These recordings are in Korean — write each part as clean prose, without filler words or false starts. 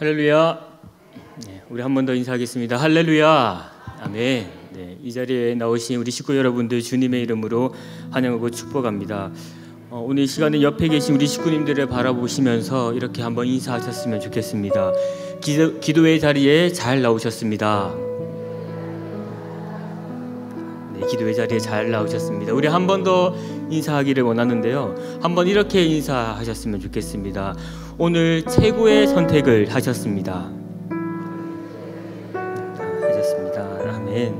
할렐루야. 네, 우리 한 번 더 인사하겠습니다. 할렐루야. 아멘. 네, 이 자리에 나오신 우리 식구 여러분들 주님의 이름으로 환영하고 축복합니다. 오늘 이 시간에 옆에 계신 우리 식구님들을 바라보시면서 이렇게 한번 인사하셨으면 좋겠습니다. 기도의 자리에 잘 나오셨습니다. 네, 기도의 자리에 잘 나오셨습니다. 우리 한 번 더 인사하기를 원하는데요. 한번 이렇게 인사하셨으면 좋겠습니다. 오늘 최고의 선택을 하셨습니다. 아멘.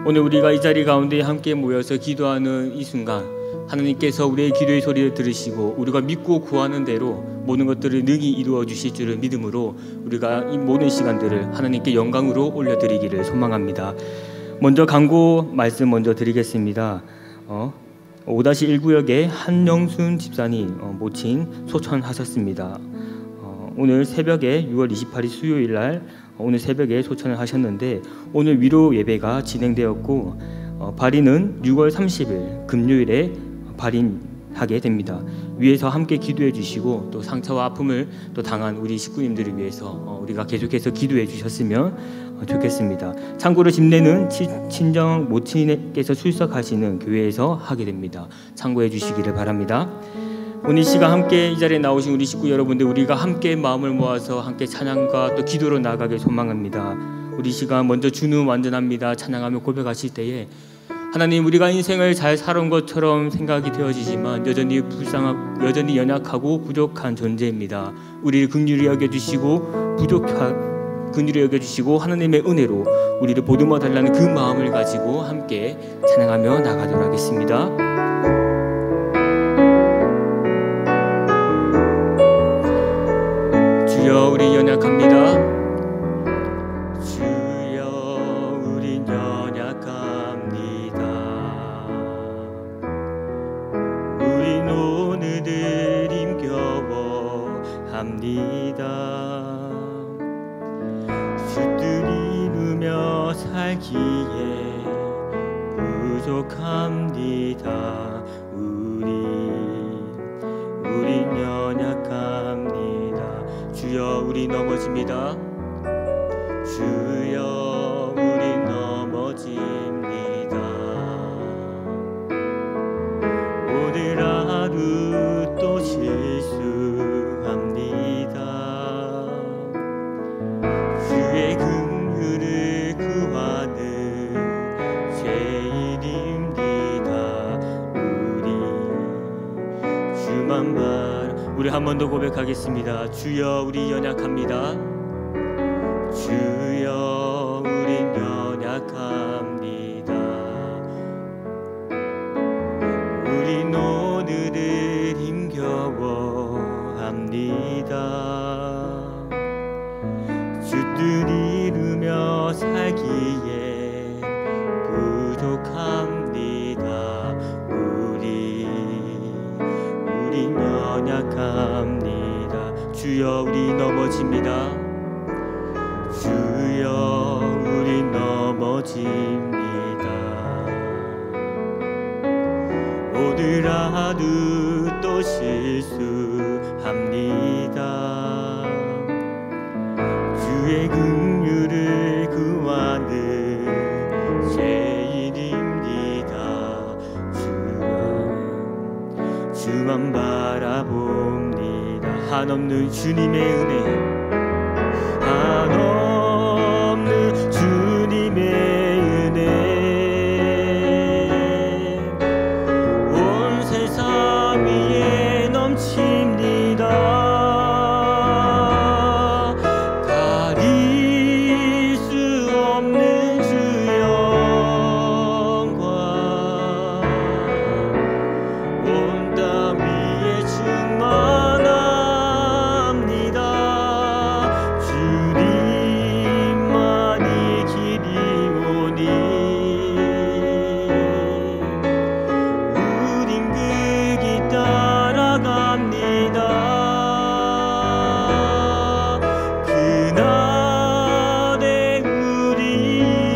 오늘 우리가 이 자리 가운데 함께 모여서 기도하는 이 순간, 하나님께서 우리의 기도의 소리를 들으시고 우리가 믿고 구하는 대로 모든 것들을 능히 이루어 주실 줄을 믿음으로 우리가 이 모든 시간들을 하나님께 영광으로 올려드리기를 소망합니다. 먼저 광고 말씀 먼저 드리겠습니다. 5-1구역에 한영순 집사님 모친 소천하셨습니다. 오늘 새벽에 6월 28일 수요일 날 오늘 새벽에 소천을 하셨는데 오늘 위로 예배가 진행되었고 발인은 6월 30일 금요일에 발인하게 됩니다. 위에서 함께 기도해 주시고 또 상처와 아픔을 또 당한 우리 식구님들을 위해서 우리가 계속해서 기도해 주셨으면 좋겠습니다. 참고로 집례는 친정 모친께서 출석하시는 교회에서 하게 됩니다. 참고해 주시기를 바랍니다. 오늘 이 시간 함께 이 자리에 나오신 우리 식구 여러분들, 우리가 함께 마음을 모아서 함께 찬양과 또 기도로 나아가길 소망합니다. 우리 시간 먼저 주는 완전합니다 찬양하며 고백하실 때에 하나님, 우리가 인생을 잘 살아온 것처럼 생각이 되어지지만 여전히 연약하고 부족한 존재입니다. 우리를 긍휼히 여겨주시고 긍휼히 여겨주시고 하나님의 은혜로 우리를 보듬어 달라는 그 마음을 가지고 함께 찬양하며 나가도록 하겠습니다. 주여, 우리 연약합니다. 주여, 우린 연약합니다. 우린 오늘을 힘겨워합니다. 주들 이루며 살기에 부족합니다. 우린 연약합니다. 주여, 우리 넘어집니다. 주여, 우리 넘어집니다. 오늘 하루 또 실수합니다. 주의 긍휼을 구하는 죄인입니다. 주만 우리 한 번 더 고백하겠습니다. 주여, 우리 연약합니다. 주여, 우린 연약합니다. 우린 오늘을 힘겨워합니다. 주들 이루며 살기에 부족합니다. 우린 연약합니다. 주여, 우리 넘어집니다. 주여, 우리 넘어집니다. 오늘 하루 또 실수합니다. 주의 긍휼을 구하는 죄인입니다. 주만 바라봅니다. 한없는 주님의 은혜, 한없는 주님의 은혜, 온 세상 위에 넘칩니다. 가릴 수 없는 주 영광, 온 땅 위에 충만합니다. 주님만이 길이오니 우린 그 길 따라갑니다. 그날에 우리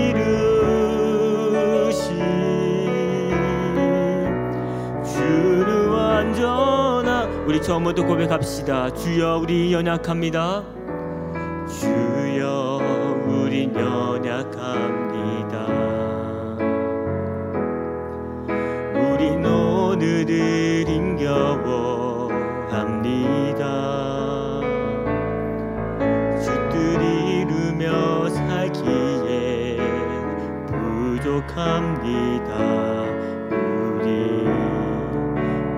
이루신 주는 완전한, 우리 처음부터 고백합시다. 주여, 우리 연약합니다. 주여 우린 연약합니다. 우린 오늘을 힘겨워합니다. 주 뜻 이루며 살기에 부족합니다.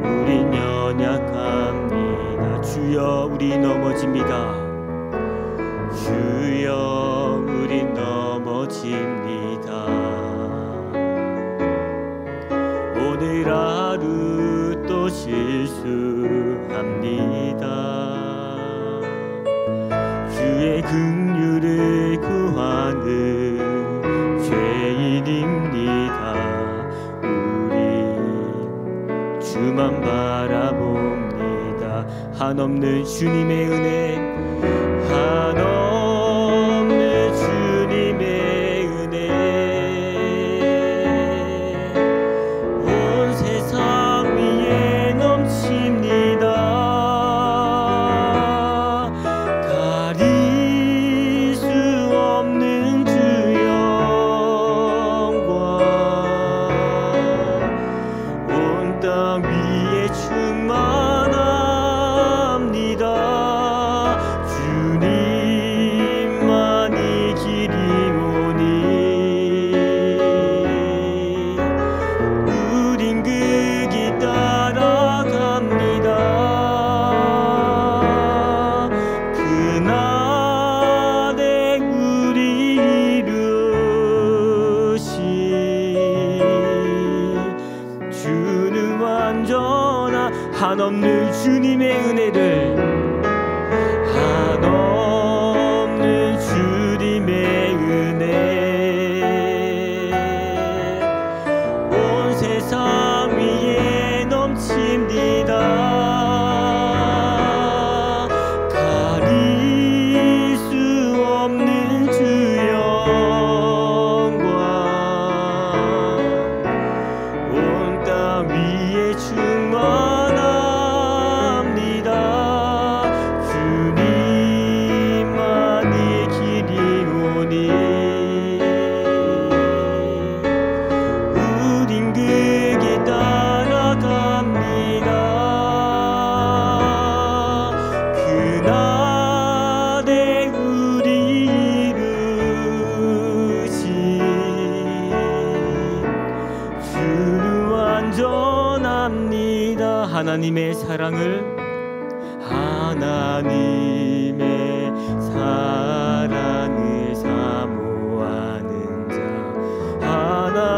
우린 연약합니다. 주여 우리 넘어집니다. 주여 우리 넘어집니다. 오늘 하루 또 실수합니다. 주의 긍휼을 구하는 죄인입니다. 우리 주만 바라봅니다. 한없는 주님의 은혜, 한없는 주님의 은혜, 온 세상 위에 넘칩니다. 가릴 수 없는 주 영광, 온 땅 위에 충만합니다. 주님만이 길이오니 우린 그 길 따라갑니다. 그날에 우리 이루신 주는 완전한 한없는 주님의 은혜를, 한없는 주님의 은혜, 온 세상 위에 넘칩니다. 가릴 수 없는 주 영광, 온 땅 위에 충만합니다. 주님만이 길이오니 우린 그 길 따라갑니다. 그날에 우리 이루신 주는 완전합니다. 하나님의 사랑을, 하나님의 사랑을 사모하는 자,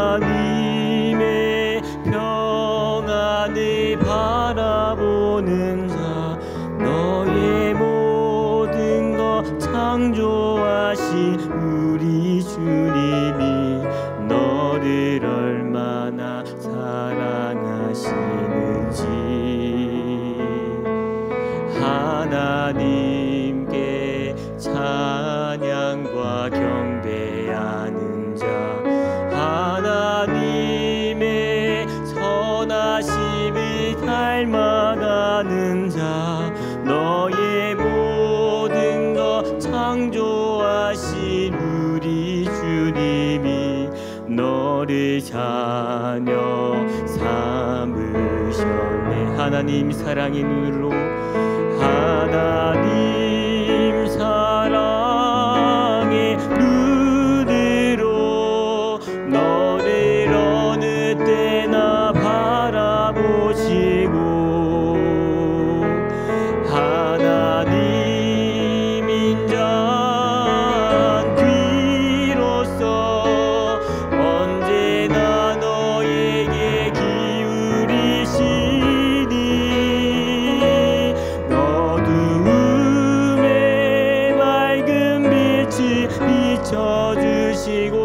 하나님의 평안을 바라보는 자, 너의 모든 것 창조하신 우리 주님이 너를 얼마나 사랑하시는지 하나님께 찬양과 경배하는 자, 하나님의 선하심을 닮아가는 자, 너의 모든 것 창조하신 우리 주님이 너를 자녀 삼으셨네. 하나님 사랑의 눈으로, 하나님 사랑의 눈으로 너를 어느 때나 바라보시고, 하나님 인자한 귀로서 언제나 너에게 기울이시니 어두움에 밝은 빛이 비춰주시고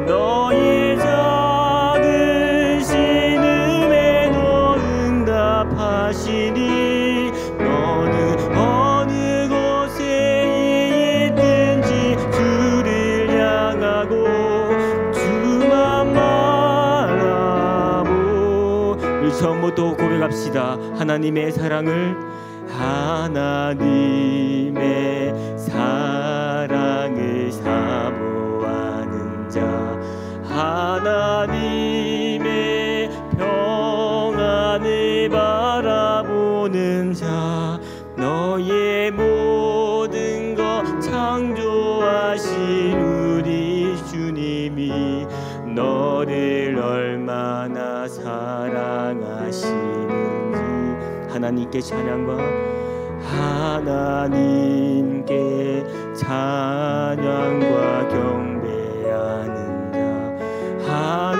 너의 작은 신음에도 응답하시니 너는 어느 곳에 있든지 주를 향하고 주만 바라보. 우리 처음부터 고백합시다. 하나님의 사랑을, 하나님의 사랑을 사모하는 자, 하나님의 평안을 바라보는 자, 너의 모든 것 창조하신 우리 주님이 너를 얼마나 사랑하시는지 하나님께 찬양과 하나님께 찬양과 경배하는 자,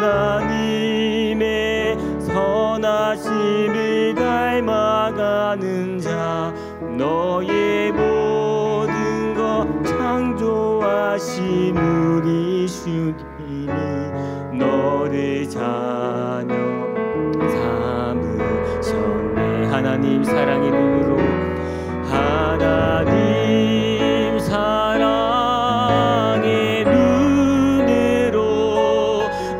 하나님의 선하심을 닮아가는 자, 너의 모든 것 창조하신 우리 주님이 너를 자녀 삼으셨네. 하나님 사랑의 눈으로, 하나님 사랑의 눈으로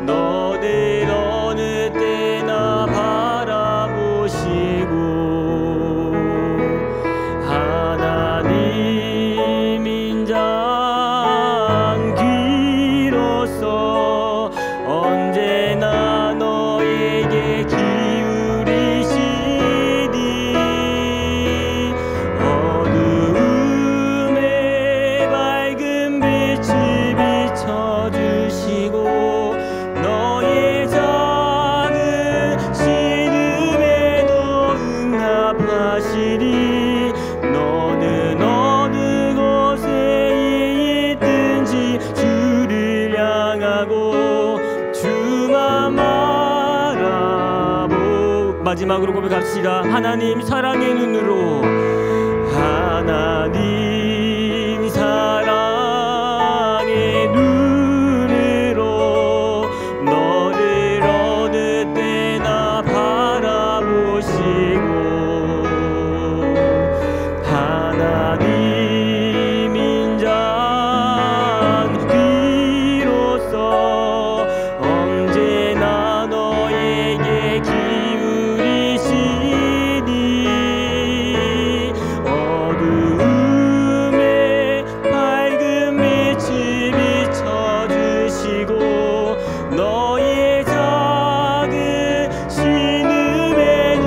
너를 어느 때나 바라보시고, 하나님 인자한 귀로서 언제나 너에게 기울이시니 어두움에 밝은 빛을 비춰주시고 너의 작은 신음에도 응답하시리. 너는 어느 곳에 있든지 주를 향하고 주만 바라보. 마지막으로 고백합시다. 하나님 사랑의 눈으로, 하나님 사랑의 눈으로 너를 어느 때나 바라보시고, 하나님 인자한 귀로서 언제나 너에게 기울이시니 어두움에 밝은 빛을 비춰주시고 너의 작은 신음에도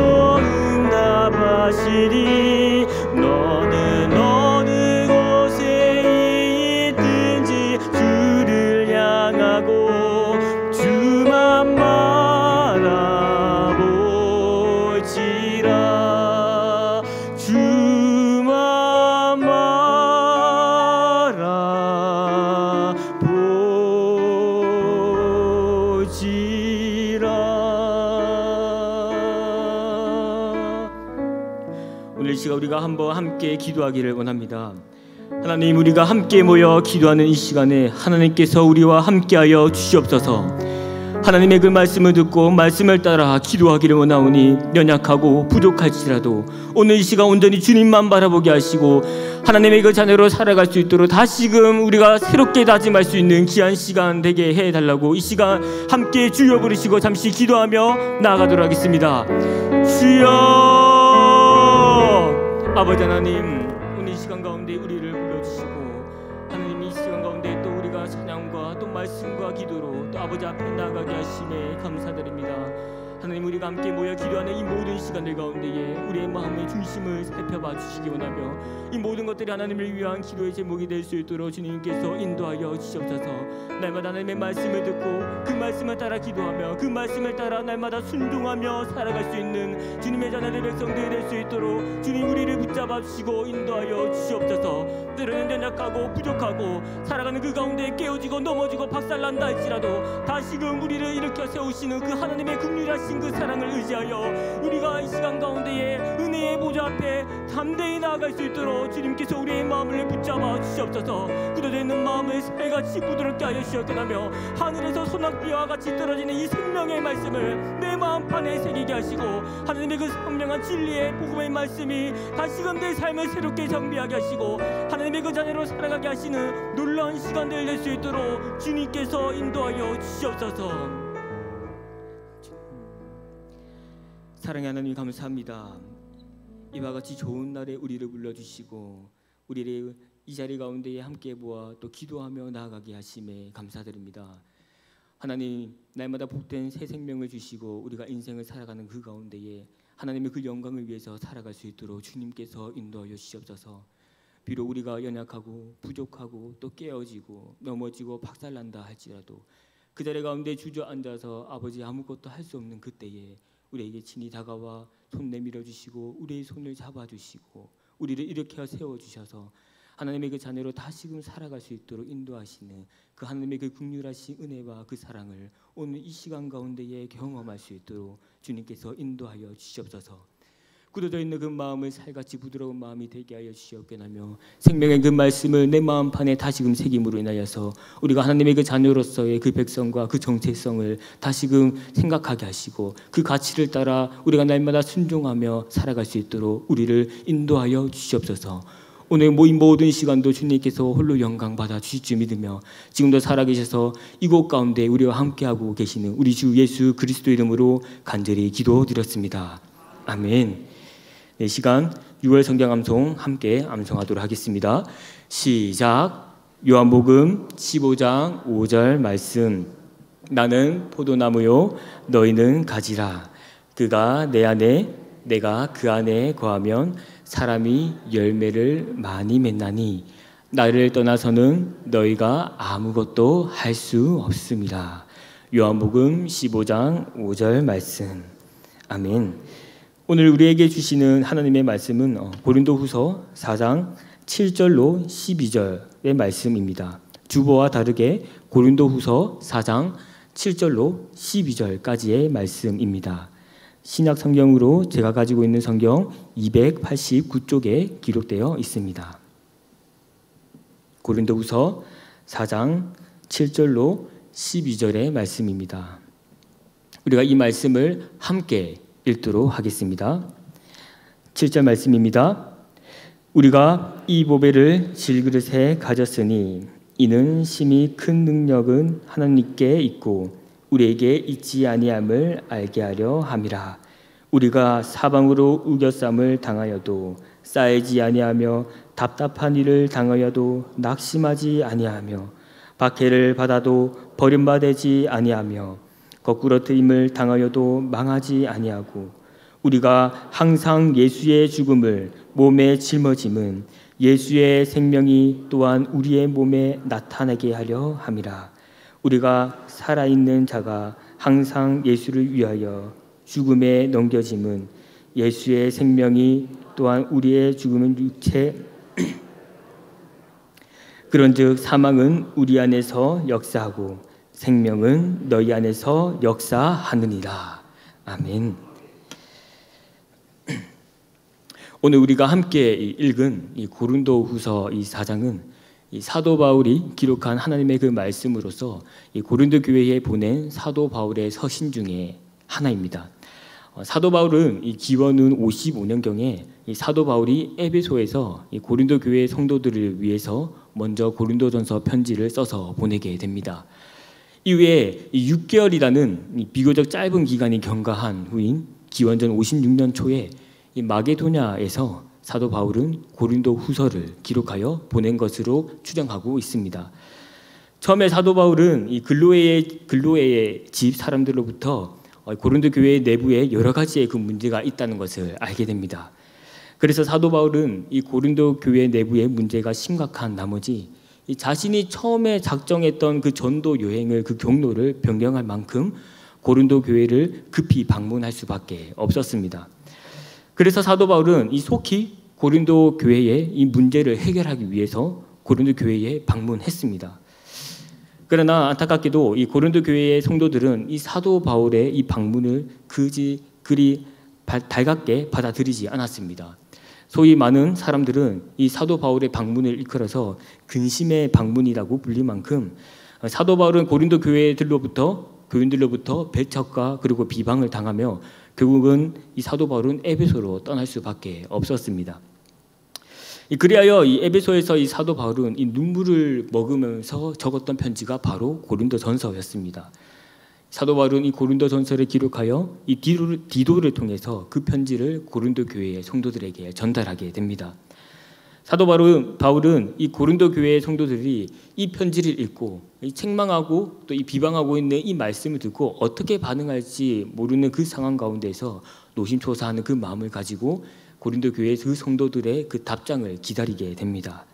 응답하시리. 너는 어느 곳에 있든지 주를 향하고 주만 바라보지라. 주만 바라보지라. 오늘 이 시간 우리가 한번 함께 기도하기를 원합니다. 하나님, 우리가 함께 모여 기도하는 이 시간에 하나님께서 우리와 함께하여 주시옵소서. 하나님의 그 말씀을 듣고 말씀을 따라 기도하기를 원하오니 연약하고 부족할지라도 오늘 이 시간 온전히 주님만 바라보게 하시고 하나님의 그 자녀로 살아갈 수 있도록 다시금 우리가 새롭게 다짐할 수 있는 귀한 시간 되게 해달라고 이 시간 함께 주여 부르시고 잠시 기도하며 나아가도록 하겠습니다. 주여. 아버지 하나님, 오늘 이 시간 가운데 우리를 불러주시고 하나님 이 시간 가운데 또 우리가 찬양과 또 말씀과 기도로 또 아버지 앞에 나아가게 하심에 감사드립니다. 하나님, 우리가 함께 모여 기도하는 이 모든 시간들 가운데에 우리의 마음의 중심을 살펴봐 주시기 원하며 이 모든 것들이 하나님을 위한 기도의 제목이 될 수 있도록 주님께서 인도하여 주시옵소서. 날마다 하나님의 말씀을 듣고 그 말씀을 따라 기도하며 그 말씀을 따라 날마다 순종하며 살아갈 수 있는 주님의 자녀들 백성들이 될 수 있도록 주님 우리를 붙잡아 주시고 인도하여 주시옵소서. 때로는 연약하고 부족하고 살아가는 그 가운데 깨어지고 넘어지고 박살난다 할지라도 다시금 우리를 일으켜 세우시는 그 하나님의 긍휼하신 그 사랑을 의지하여 우리가 이 시간 가운데에 은혜의 보좌 앞에 담대히 나아갈 수 있도록 주님께서 우리의 마음을 붙잡아 주시옵소서. 굳어져 있는 마음을 새같이 부드럽게 하여 주시옵소서. 하늘에서 소낙비와 같이 떨어지는 이 생명의 말씀을 내 마음판에 새기게 하시고 하나님의 그 선명한 진리의 복음의 말씀이 다시금 내 삶을 새롭게 정비하게 하시고 하나님의 그 자녀로 살아가게 하시는 놀라운 시간들 될 수 있도록 주님께서 인도하여 주시옵소서. 사랑의 하나님 감사합니다. 이와 같이 좋은 날에 우리를 불러주시고 우리를 이 자리 가운데에 함께 모아 또 기도하며 나아가게 하심에 감사드립니다. 하나님, 날마다 복된 새 생명을 주시고 우리가 인생을 살아가는 그 가운데에 하나님의 그 영광을 위해서 살아갈 수 있도록 주님께서 인도하여 주시옵소서. 비록 우리가 연약하고 부족하고 또 깨어지고 넘어지고 박살난다 할지라도 그 자리 가운데 주저앉아서 아버지 아무것도 할 수 없는 그때에 우리에게 친히 다가와 손 내밀어 주시고 우리의 손을 잡아주시고 우리를 일으켜 세워주셔서 하나님의 그 자녀로 다시금 살아갈 수 있도록 인도하시는 그 하나님의 그 긍휼하신 은혜와 그 사랑을 오늘 이 시간 가운데에 경험할 수 있도록 주님께서 인도하여 주시옵소서. 굳어져 있는 그 마음을 살같이 부드러운 마음이 되게 하여 주시옵게나며 생명의 그 말씀을 내 마음판에 다시금 새김으로 인하여서 우리가 하나님의 그 자녀로서의 그 백성과 그 정체성을 다시금 생각하게 하시고 그 가치를 따라 우리가 날마다 순종하며 살아갈 수 있도록 우리를 인도하여 주시옵소서. 오늘 모인 모든 시간도 주님께서 홀로 영광 받아 주실 줄 믿으며 지금도 살아계셔서 이곳 가운데 우리와 함께하고 계시는 우리 주 예수 그리스도 이름으로 간절히 기도드렸습니다. 아멘. 네, 시간 6월 성경 암송 함께 암송하도록 하겠습니다. 시작. 요한복음 15장 5절 말씀. 나는 포도나무요 너희는 가지라. 그가 내 안에 내가 그 안에 거하면 사람이 열매를 많이 맺나니 나를 떠나서는 너희가 아무것도 할 수 없습니다. 요한복음 15장 5절 말씀. 아멘. 오늘 우리에게 주시는 하나님의 말씀은 고린도후서 4장 7절로 12절의 말씀입니다. 주보와 다르게 고린도후서 4장 7절로 12절까지의 말씀입니다. 신약 성경으로 제가 가지고 있는 성경 289쪽에 기록되어 있습니다. 고린도후서 4장 7절로 12절의 말씀입니다. 우리가 이 말씀을 함께 읽도록 하겠습니다. 7절 말씀입니다. 우리가 이 보배를 질그릇에 가졌으니 이는 심히 큰 능력은 하나님께 있고 우리에게 있지 아니함을 알게 하려 함이라. 우리가 사방으로 우겨쌈을 당하여도 쌓이지 아니하며 답답한 일을 당하여도 낙심하지 아니하며 박해를 받아도 버림받지 아니하며 거꾸로 트임을 당하여도 망하지 아니하고 우리가 항상 예수의 죽음을 몸에 짊어짐은 예수의 생명이 또한 우리의 몸에 나타나게 하려 함이라. 우리가 살아있는 자가 항상 예수를 위하여 죽음에 넘겨짐은 예수의 생명이 또한 우리의 죽음은 육체 그런즉 사망은 우리 안에서 역사하고 생명은 너희 안에서 역사하느니라. 아멘. 오늘 우리가 함께 읽은 이 고린도후서 이 4장은 이 사도 바울이 기록한 하나님의 그 말씀으로서 이 고린도 교회에 보낸 사도 바울의 서신 중에 하나입니다. 사도 바울은 이 기원은 55년경에 이 사도 바울이 에베소에서 이 고린도 교회 성도들을 위해서 먼저 고린도전서 편지를 써서 보내게 됩니다. 이후에 6개월이라는 비교적 짧은 기간이 경과한 후인 기원전 56년 초에 이 마게도냐에서 사도 바울은 고린도 후서를 기록하여 보낸 것으로 추정하고 있습니다. 처음에 사도 바울은 이 글로에의 집 사람들로부터 고린도 교회 내부에 여러 가지의 그 문제가 있다는 것을 알게 됩니다. 그래서 사도 바울은 이 고린도 교회 내부의 문제가 심각한 나머지 이 자신이 처음에 작정했던 그 전도 여행을 그 경로를 변경할 만큼 고린도 교회를 급히 방문할 수밖에 없었습니다. 그래서 사도 바울은 이 속히 고린도 교회의 이 문제를 해결하기 위해서 고린도 교회에 방문했습니다. 그러나 안타깝게도 이 고린도 교회의 성도들은 이 사도 바울의 이 방문을 그리 달갑게 받아들이지 않았습니다. 소위 많은 사람들은 이 사도 바울의 방문을 일컬어서 근심의 방문이라고 불릴 만큼 사도 바울은 고린도 교인들로부터 배척과 그리고 비방을 당하며 결국은 이 사도 바울은 에베소로 떠날 수밖에 없었습니다. 그리하여 이 에베소에서 이 사도 바울은 이 눈물을 머금으면서 적었던 편지가 바로 고린도전서였습니다. 사도 바울은 이 고린도전서를 기록하여 이 디도를 통해서 그 편지를 고린도 교회의 성도들에게 전달하게 됩니다. 사도 바울은 이 고린도 교회의 성도들이 이 편지를 읽고 책망하고 또 이 비방하고 있는 이 말씀을 듣고 어떻게 반응할지 모르는 그 상황 가운데서 노심초사하는 그 마음을 가지고 고린도 교회의 그 성도들의 그 답장을 기다리게 됩니다.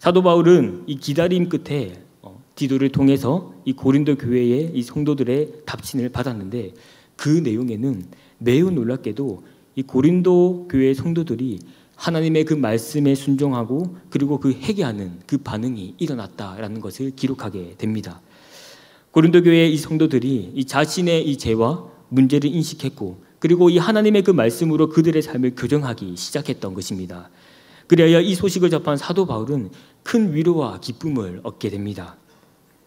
사도 바울은 이 기다림 끝에 디도를 통해서 이 고린도 교회의 이 성도들의 답신을 받았는데 그 내용에는 매우 놀랍게도 이 고린도 교회의 성도들이 하나님의 그 말씀에 순종하고 그리고 그 회개하는 그 반응이 일어났다라는 것을 기록하게 됩니다. 고린도 교회의 이 성도들이 이 자신의 이 죄와 문제를 인식했고 그리고 이 하나님의 그 말씀으로 그들의 삶을 교정하기 시작했던 것입니다. 그래야 이 소식을 접한 사도 바울은 큰 위로와 기쁨을 얻게 됩니다.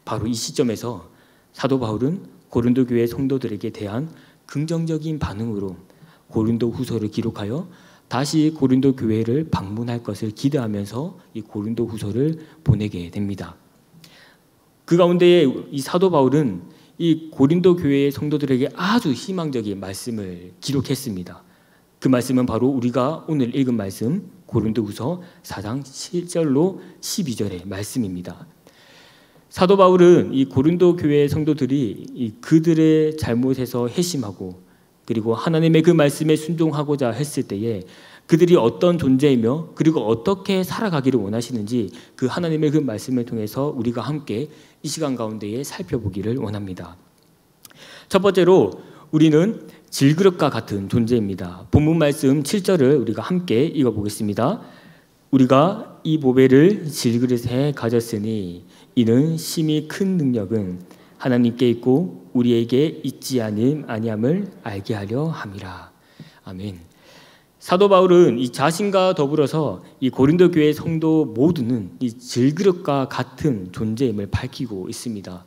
바로 이 시점에서 사도 바울은 고린도 교회 성도들에게 대한 긍정적인 반응으로 고린도 후서를 기록하여 다시 고린도 교회를 방문할 것을 기대하면서 이 고린도 후서를 보내게 됩니다. 그 가운데 이 사도 바울은 이 고린도 교회의 성도들에게 아주 희망적인 말씀을 기록했습니다. 그 말씀은 바로 우리가 오늘 읽은 말씀 고린도후서 4장 7절로 12절의 말씀입니다. 사도 바울은 이 고린도 교회의 성도들이 그들의 잘못에서 회심하고 그리고 하나님의 그 말씀에 순종하고자 했을 때에 그들이 어떤 존재이며 그리고 어떻게 살아가기를 원하시는지 그 하나님의 그 말씀을 통해서 우리가 함께 이 시간 가운데에 살펴보기를 원합니다. 첫 번째로 우리는 질그릇과 같은 존재입니다. 본문 말씀 7절을 우리가 함께 읽어보겠습니다. 우리가 이 보배를 질그릇에 가졌으니 이는 심히 큰 능력은 하나님께 있고 우리에게 있지 아니함을 알게 하려 함이라. 아멘. 사도 바울은 이 자신과 더불어서 이 고린도 교회 성도 모두는 이 질그릇과 같은 존재임을 밝히고 있습니다.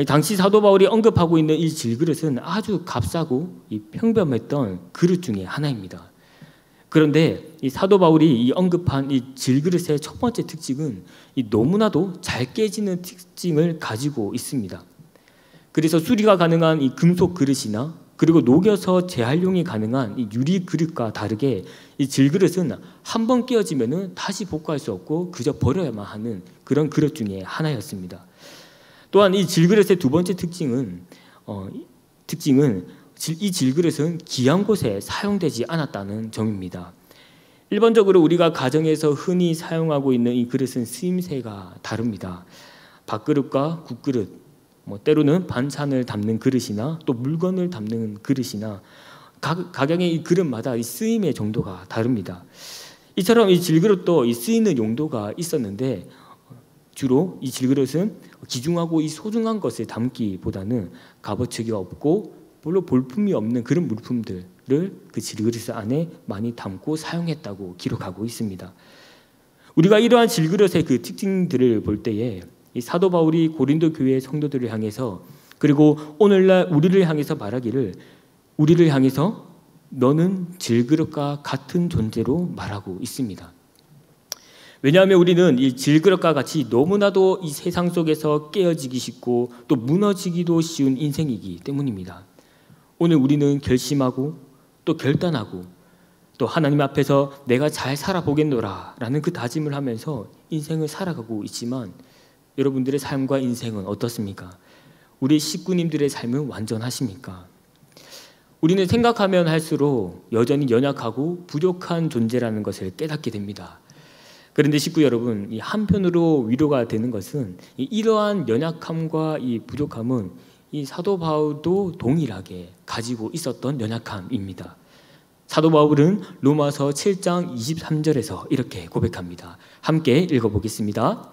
당시 사도 바울이 언급하고 있는 이 질그릇은 아주 값싸고 이 평범했던 그릇 중에 하나입니다. 그런데 이 사도 바울이 이 언급한 이 질그릇의 첫 번째 특징은 이 너무나도 잘 깨지는 특징을 가지고 있습니다. 그래서 수리가 가능한 이 금속 그릇이나 그리고 녹여서 재활용이 가능한 이 유리 그릇과 다르게 이 질그릇은 한 번 깨어지면 다시 복구할 수 없고 그저 버려야만 하는 그런 그릇 중에 하나였습니다. 또한 이 질그릇의 두 번째 특징은 이 질그릇은 귀한 곳에 사용되지 않았다는 점입니다. 일반적으로 우리가 가정에서 흔히 사용하고 있는 이 그릇은 쓰임새가 다릅니다. 밥그릇과 국그릇, 때로는 반찬을 담는 그릇이나 또 물건을 담는 그릇이나 각양의 이 그릇마다 이 쓰임의 정도가 다릅니다. 이처럼 이 질그릇도 이 쓰이는 용도가 있었는데 주로 이 질그릇은 귀중하고 이 소중한 것을 담기보다는 값어치가 없고 별로 볼품이 없는 그런 물품들을 그 질그릇 안에 많이 담고 사용했다고 기록하고 있습니다. 우리가 이러한 질그릇의 그 특징들을 볼 때에 이 사도 바울이 고린도 교회의 성도들을 향해서 그리고 오늘날 우리를 향해서 말하기를 우리를 향해서 너는 질그릇과 같은 존재로 말하고 있습니다. 왜냐하면 우리는 이 질그릇과 같이 너무나도 이 세상 속에서 깨어지기 쉽고 또 무너지기도 쉬운 인생이기 때문입니다. 오늘 우리는 결심하고 또 결단하고 또 하나님 앞에서 내가 잘 살아보겠노라 라는 그 다짐을 하면서 인생을 살아가고 있지만 여러분들의 삶과 인생은 어떻습니까? 우리 식구님들의 삶은 완전하십니까? 우리는 생각하면 할수록 여전히 연약하고 부족한 존재라는 것을 깨닫게 됩니다. 그런데 식구 여러분, 이 한편으로 위로가 되는 것은 이러한 연약함과 이 부족함은 이 사도 바울도 동일하게 가지고 있었던 연약함입니다. 사도 바울은 로마서 7장 23절에서 이렇게 고백합니다. 함께 읽어보겠습니다.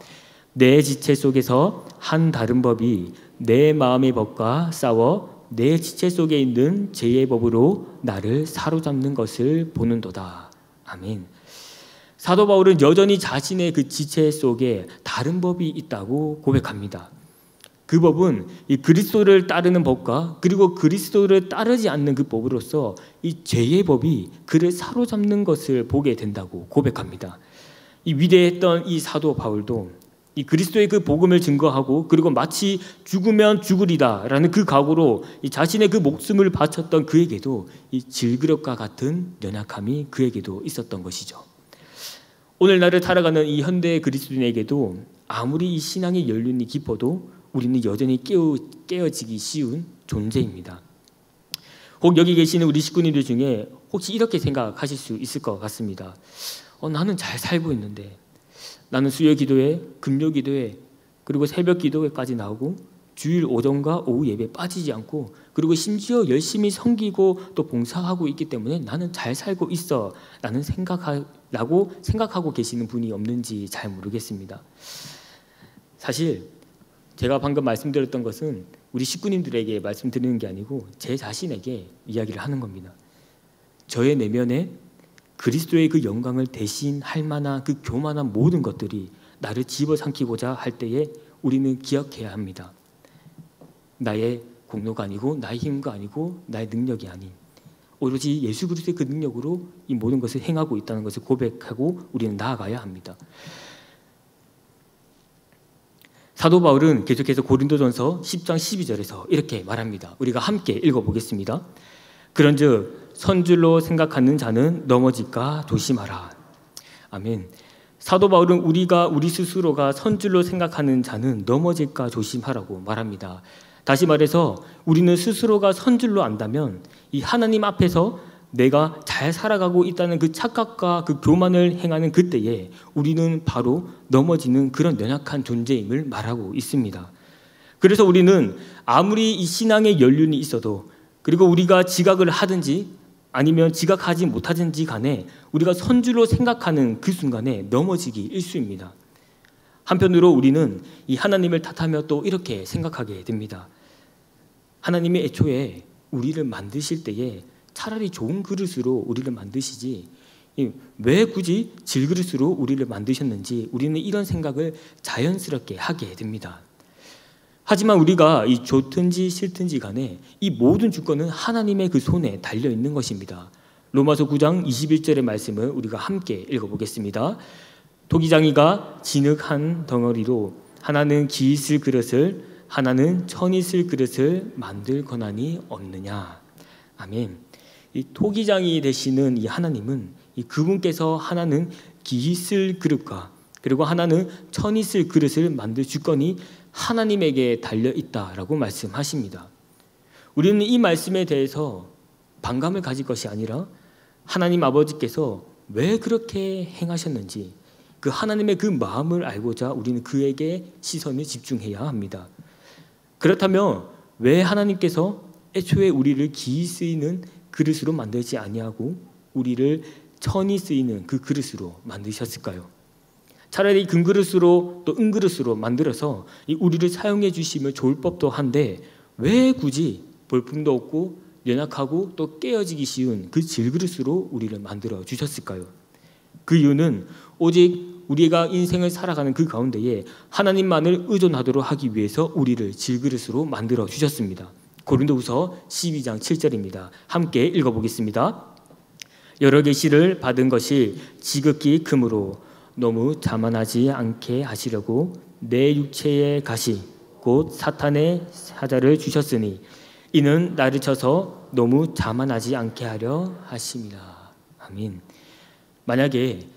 내 지체 속에서 한 다른 법이 내 마음의 법과 싸워 내 지체 속에 있는 죄의 법으로 나를 사로잡는 것을 보는도다. 아멘. 사도 바울은 여전히 자신의 그 지체 속에 다른 법이 있다고 고백합니다. 그 법은 이 그리스도를 따르는 법과 그리고 그리스도를 따르지 않는 그 법으로서 이 죄의 법이 그를 사로잡는 것을 보게 된다고 고백합니다. 이 위대했던 이 사도 바울도 이 그리스도의 그 복음을 증거하고 그리고 마치 죽으면 죽으리다라는 그 각오로 이 자신의 그 목숨을 바쳤던 그에게도 이 질그릇과 같은 연약함이 그에게도 있었던 것이죠. 오늘날을 살아가는 이 현대 그리스도인에게도 아무리 이 신앙의 연륜이 깊어도 우리는 여전히 깨어지기 쉬운 존재입니다. 혹 여기 계시는 우리 식구님들 중에 혹시 이렇게 생각하실 수 있을 것 같습니다. 나는 잘 살고 있는데, 나는 수요 기도회, 금요 기도회, 그리고 새벽 기도회까지 나오고 주일 오전과 오후 예배 빠지지 않고 그리고 심지어 열심히 섬기고 또 봉사하고 있기 때문에 나는 잘 살고 있어 라는 생각하고 계시는 분이 없는지 잘 모르겠습니다. 사실 제가 방금 말씀드렸던 것은 우리 식구님들에게 말씀드리는 게 아니고 제 자신에게 이야기를 하는 겁니다. 저의 내면에 그리스도의 그 영광을 대신할 만한 그 교만한 모든 것들이 나를 집어삼키고자 할 때에 우리는 기억해야 합니다. 나의 공로가 아니고 나의 힘과 아니고 나의 능력이 아닌 오로지 예수 그리스도의 그 능력으로 이 모든 것을 행하고 있다는 것을 고백하고 우리는 나아가야 합니다. 사도 바울은 계속해서 고린도전서 10장 12절에서 이렇게 말합니다. 우리가 함께 읽어보겠습니다. 그런즉 선줄로 생각하는 자는 넘어질까 조심하라. 아멘. 사도 바울은 우리 스스로가 선줄로 생각하는 자는 넘어질까 조심하라고 말합니다. 다시 말해서 우리는 스스로가 선줄로 안다면 이 하나님 앞에서 내가 잘 살아가고 있다는 그 착각과 그 교만을 행하는 그때에 우리는 바로 넘어지는 그런 연약한 존재임을 말하고 있습니다. 그래서 우리는 아무리 이 신앙의 연륜이 있어도 그리고 우리가 지각을 하든지 아니면 지각하지 못하든지 간에 우리가 선줄로 생각하는 그 순간에 넘어지기 일쑤입니다. 한편으로 우리는 이 하나님을 탓하며 또 이렇게 생각하게 됩니다. 하나님이 애초에 우리를 만드실 때에 차라리 좋은 그릇으로 우리를 만드시지 왜 굳이 질그릇으로 우리를 만드셨는지 우리는 이런 생각을 자연스럽게 하게 됩니다. 하지만 우리가 이 좋든지 싫든지 간에 이 모든 주권은 하나님의 그 손에 달려 있는 것입니다. 로마서 9장 21절의 말씀을 우리가 함께 읽어보겠습니다. 토기장이가 진흙한 덩어리로 하나는 기 있을 그릇을 하나는 천 있을 그릇을 만들 권한이 없느냐. 아멘. 이 토기장이 되시는 이 하나님은 이 그분께서 하나는 기 있을 그릇과 그리고 하나는 천 있을 그릇을 만들 주권이 하나님에게 달려 있다라고 말씀하십니다. 우리는 이 말씀에 대해서 반감을 가질 것이 아니라 하나님 아버지께서 왜 그렇게 행하셨는지 그 하나님의 그 마음을 알고자 우리는 그에게 시선을 집중해야 합니다. 그렇다면 왜 하나님께서 애초에 우리를 기이 쓰이는 그릇으로 만들지 아니하고 우리를 천이 쓰이는 그 그릇으로 만드셨을까요? 차라리 금그릇으로 또 은그릇으로 만들어서 우리를 사용해 주시면 좋을 법도 한데 왜 굳이 볼품도 없고 연약하고 또 깨어지기 쉬운 그 질그릇으로 우리를 만들어 주셨을까요? 그 이유는 오직 우리가 인생을 살아가는 그 가운데에 하나님만을 의존하도록 하기 위해서 우리를 질그릇으로 만들어 주셨습니다. 고린도후서 12장 7절입니다. 함께 읽어보겠습니다. 여러 계시를 받은 것이 지극히 크므로 너무 자만하지 않게 하시려고 내 육체의 가시 곧 사탄의 사자를 주셨으니 이는 나를 쳐서 너무 자만하지 않게 하려 하심이라. 아멘. 만약에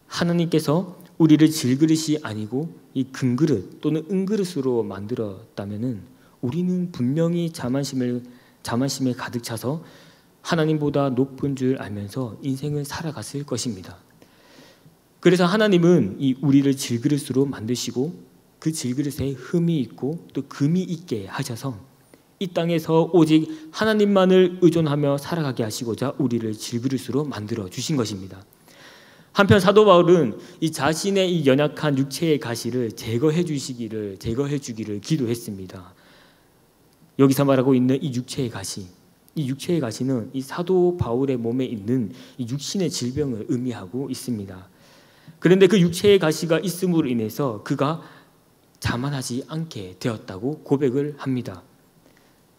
하나님께서 우리를 질그릇이 아니고 이 금그릇 또는 은그릇으로 만들었다면은 우리는 분명히 자만심에 가득 차서 하나님보다 높은 줄 알면서 인생을 살아갔을 것입니다. 그래서 하나님은 이 우리를 질그릇으로 만드시고 그 질그릇에 흠이 있고 또 금이 있게 하셔서 이 땅에서 오직 하나님만을 의존하며 살아가게 하시고자 우리를 질그릇으로 만들어 주신 것입니다. 한편 사도 바울은 이 자신의 이 연약한 육체의 가시를 제거해 주기를 기도했습니다. 여기서 말하고 있는 이 육체의 가시, 이 육체의 가시는 이 사도 바울의 몸에 있는 이 육신의 질병을 의미하고 있습니다. 그런데 그 육체의 가시가 있음으로 인해서 그가 자만하지 않게 되었다고 고백을 합니다.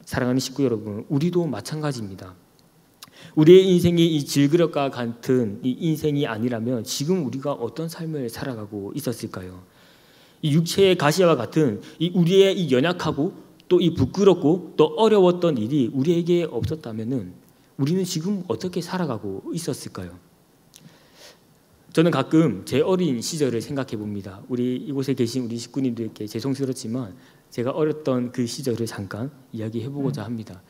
사랑하는 식구 여러분, 우리도 마찬가지입니다. 우리의 인생이 이 질그릇과 같은 이 인생이 아니라면 지금 우리가 어떤 삶을 살아가고 있었을까요? 이 육체의 가시와 같은 이 우리의 이 연약하고 또 이 부끄럽고 또 어려웠던 일이 우리에게 없었다면은 우리는 지금 어떻게 살아가고 있었을까요? 저는 가끔 제 어린 시절을 생각해 봅니다. 우리 이곳에 계신 우리 식구님들께 죄송스럽지만 제가 어렸던 그 시절을 잠깐 이야기해 보고자 합니다.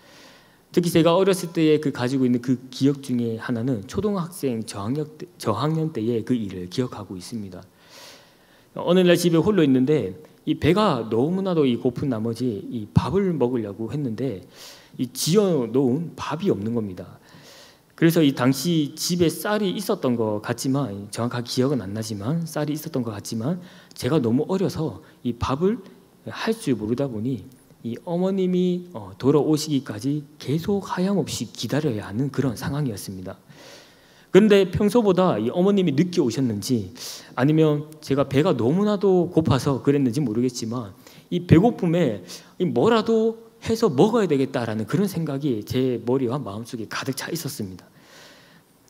특히 제가 어렸을 때에 가지고 있는 그 기억 중에 하나는 초등학생 저학년 때의 그 일을 기억하고 있습니다. 어느 날 집에 홀로 있는데 이 배가 너무나도 고픈 나머지 이 밥을 먹으려고 했는데 이 지어 놓은 밥이 없는 겁니다. 그래서 이 당시 집에 쌀이 있었던 것 같지만 정확한 기억은 안 나지만 쌀이 있었던 것 같지만 제가 너무 어려서 이 밥을 할 줄 모르다 보니 이 어머님이 돌아오시기까지 계속 하염없이 기다려야 하는 그런 상황이었습니다. 그런데 평소보다 이 어머님이 늦게 오셨는지 아니면 제가 배가 너무나도 고파서 그랬는지 모르겠지만 이 배고픔에 뭐라도 해서 먹어야 되겠다라는 그런 생각이 제 머리와 마음속에 가득 차 있었습니다.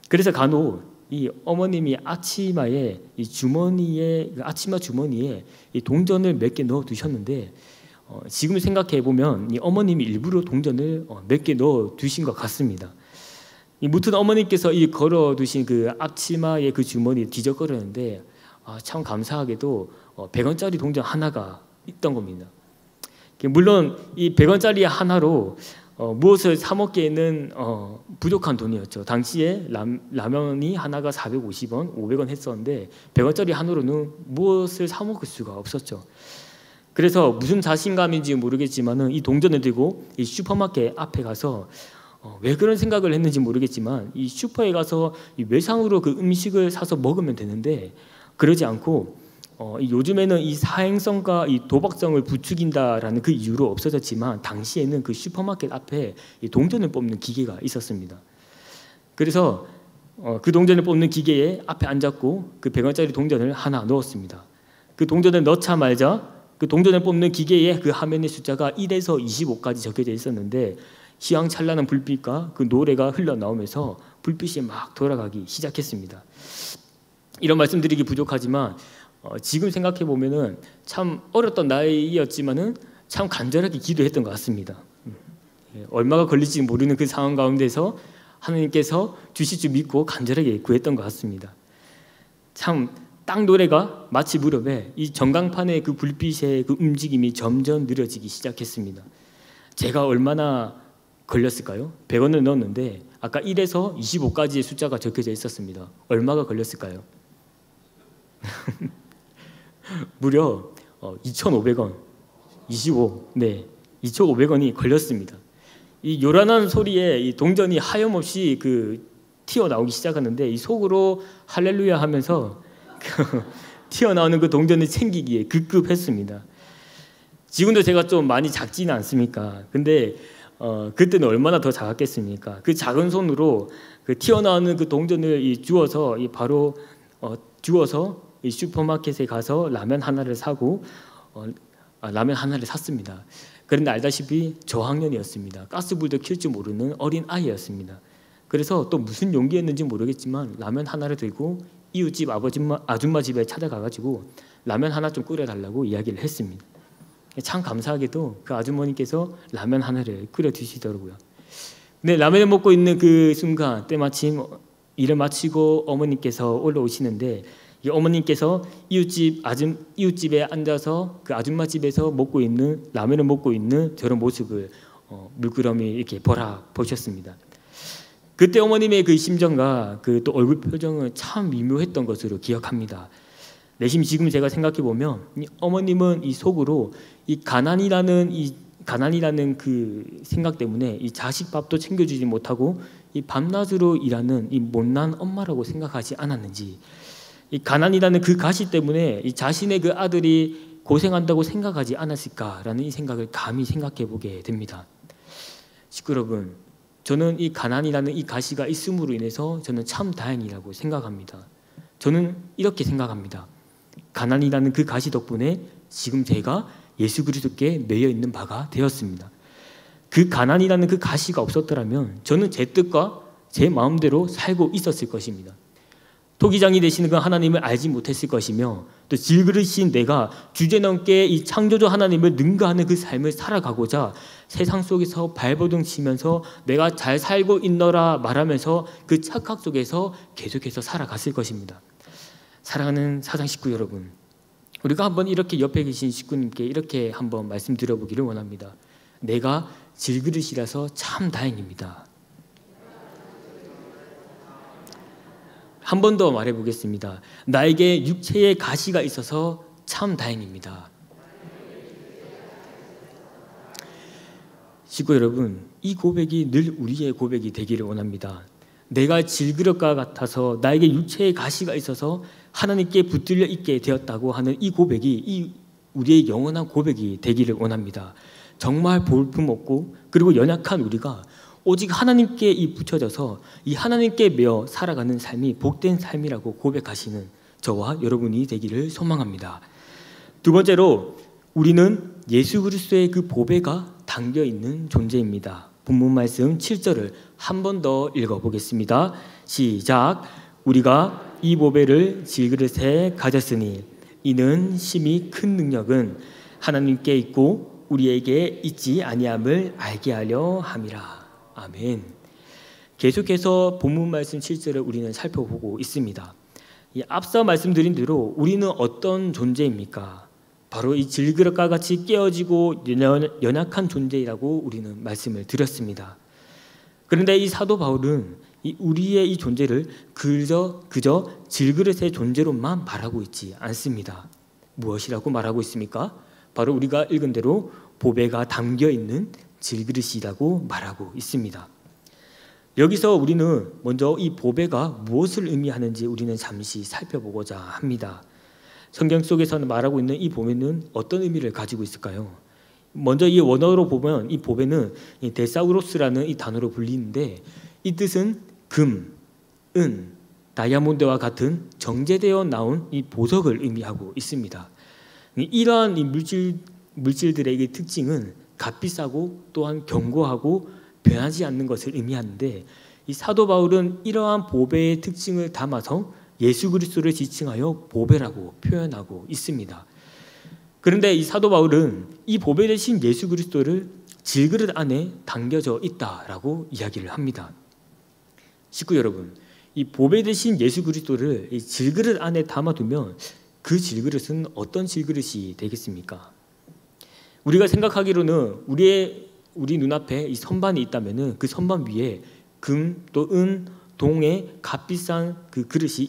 그래서 간혹 이 어머님이 아치마에 이 주머니에 아치마 주머니에 이 동전을 몇 개 넣어 두셨는데 지금 생각해 보면 이 어머님이 일부러 동전을 몇 개 넣어 두신 것 같습니다. 무튼 어머니께서 이 걸어 두신 그 앞치마의 그 주머니 뒤적거렸는데 참 감사하게도 100원짜리 동전 하나가 있던 겁니다. 물론 이 100원짜리 하나로 무엇을 사 먹기에는 부족한 돈이었죠. 당시에 라면이 하나가 450원, 500원 했었는데 100원짜리 하나로는 무엇을 사 먹을 수가 없었죠. 그래서 무슨 자신감인지 모르겠지만은 이 동전을 들고 이 슈퍼마켓 앞에 가서 왜 그런 생각을 했는지 모르겠지만 이 슈퍼에 가서 이 외상으로 그 음식을 사서 먹으면 되는데 그러지 않고 요즘에는 이 사행성과 이 도박성을 부추긴다라는 그 이유로 없어졌지만 당시에는 그 슈퍼마켓 앞에 이 동전을 뽑는 기계가 있었습니다. 그래서 그 동전을 뽑는 기계에 앞에 앉았고 그 100원짜리 동전을 하나 넣었습니다. 그 동전을 넣자마자 그 동전을 뽑는 기계에 그 화면의 숫자가 1에서 25까지 적혀져 있었는데 휘황찬란한 불빛과 그 노래가 흘러나오면서 불빛이 막 돌아가기 시작했습니다. 이런 말씀드리기 부족하지만 지금 생각해 보면은 참 어렸던 나이였지만은 참 간절하게 기도했던 것 같습니다. 얼마가 걸릴지 모르는 그 상황 가운데서 하나님께서 주실 줄 믿고 간절하게 구했던 것 같습니다. 참 땅 노래가 마치 무렵에 이 전광판의 그 불빛의 그 움직임이 점점 느려지기 시작했습니다. 제가 얼마나 걸렸을까요? 100원을 넣었는데 아까 1에서 25까지의 숫자가 적혀져 있었습니다. 얼마가 걸렸을까요? 무려 2,500원, 25, 네, 2,500원이 걸렸습니다. 이 요란한 소리에 이 동전이 하염없이 튀어나오기 시작하는데 이 속으로 할렐루야 하면서 튀어나오는 그 동전을 챙기기에 급급했습니다. 지금도 제가 좀 많이 작지는 않습니까? 근데 그때는 얼마나 더 작았겠습니까? 그 작은 손으로 그 튀어나오는 그 동전을 주워서 바로 주워서 이 슈퍼마켓에 가서 라면 하나를 사고 라면 하나를 샀습니다. 그런데 알다시피 저학년이었습니다. 가스불도 켤 줄 모르는 어린 아이였습니다. 그래서 또 무슨 용기였는지 모르겠지만 라면 하나를 들고 이웃집 아줌마 집에 찾아가가지고 라면 하나 좀 끓여달라고 이야기를 했습니다. 참 감사하게도 그 아주머니께서 라면 하나를 끓여 드시더라고요. 근데 라면을 먹고 있는 그 순간 때마침 일을 마치고 어머니께서 올라오시는데 이 어머님께서 이웃집에 앉아서 그 아줌마 집에서 라면을 먹고 있는 저런 모습을 물끄러미 이렇게 보셨습니다. 그때 어머님의 그 심정과 그 또 얼굴 표정은 참 미묘했던 것으로 기억합니다. 내심 지금 제가 생각해 보면 이 어머님은 이 속으로 이 가난이라는 그 생각 때문에 이 자식 밥도 챙겨주지 못하고 이 밤낮으로 일하는 이 못난 엄마라고 생각하지 않았는지, 이 가난이라는 그 가시 때문에 이 자신의 그 아들이 고생한다고 생각하지 않았을까라는 이 생각을 감히 생각해 보게 됩니다. 식구 여러분, 저는 이 가난이라는 이 가시가 있음으로 인해서 저는 참 다행이라고 생각합니다. 저는 이렇게 생각합니다. 가난이라는 그 가시 덕분에 지금 제가 예수 그리스도께 매여 있는 바가 되었습니다. 그 가난이라는 그 가시가 없었더라면 저는 제 뜻과 제 마음대로 살고 있었을 것입니다. 토기장이 되시는 그 하나님을 알지 못했을 것이며 또 질그릇인 내가 주제넘게 이 창조주 하나님을 능가하는 그 삶을 살아가고자 세상 속에서 발버둥 치면서 내가 잘 살고 있노라 말하면서 그 착각 속에서 계속해서 살아갔을 것입니다. 사랑하는 사장 식구 여러분, 우리가 한번 이렇게 옆에 계신 식구님께 이렇게 한번 말씀드려보기를 원합니다. 내가 질그릇이라서 참 다행입니다. 한 번 더 말해보겠습니다. 나에게 육체의 가시가 있어서 참 다행입니다. 식구 여러분, 이 고백이 늘 우리의 고백이 되기를 원합니다. 내가 질그릇과 같아서 나에게 육체의 가시가 있어서 하나님께 붙들려 있게 되었다고 하는 이 고백이 우리의 영원한 고백이 되기를 원합니다. 정말 볼품없고 그리고 연약한 우리가 오직 하나님께 붙여져서 이 하나님께 매어 살아가는 삶이 복된 삶이라고 고백하시는 저와 여러분이 되기를 소망합니다. 두 번째로 우리는 예수 그리스도의 그 보배가 담겨있는 존재입니다. 본문 말씀 7절을 한 번 더 읽어보겠습니다. 시작. 우리가 이 보배를 질그릇에 가졌으니 이는 심히 큰 능력은 하나님께 있고 우리에게 있지 아니함을 알게 하려 함이라. 아멘. 계속해서 본문 말씀 7절을 우리는 살펴보고 있습니다. 앞서 말씀드린 대로 우리는 어떤 존재입니까? 바로 이 질그릇과 같이 깨어지고 연약한 존재라고 우리는 말씀을 드렸습니다. 그런데 이 사도 바울은 우리의 이 존재를 그저 질그릇의 존재로만 말하고 있지 않습니다. 무엇이라고 말하고 있습니까? 바로 우리가 읽은 대로 보배가 담겨있는 질그릇이라고 말하고 있습니다. 여기서 우리는 먼저 이 보배가 무엇을 의미하는지 우리는 잠시 살펴보고자 합니다. 성경 속에서는 말하고 있는 이 보배는 어떤 의미를 가지고 있을까요? 먼저 이 원어로 보면 이 보배는 데사우로스라는 이 단어로 불리는데 이 뜻은 금, 은, 다이아몬드와 같은 정제되어 나온 이 보석을 의미하고 있습니다. 이러한 이 물질들의 특징은 값비싸고 또한 견고하고 변하지 않는 것을 의미하는데 이 사도 바울은 이러한 보배의 특징을 담아서 예수 그리스도를 지칭하여 보배라고 표현하고 있습니다. 그런데 이 사도 바울은 이 보배 대신 예수 그리스도를 질그릇 안에 담겨져 있다라고 이야기를 합니다. 식구 여러분, 이 보배 대신 예수 그리스도를 이 질그릇 안에 담아두면 그 질그릇은 어떤 질그릇이 되겠습니까? 우리가 생각하기로는 우리 눈앞에 이 선반이 있다면은 그 선반 위에 금 또 은, 동의 값비싼 그 그릇이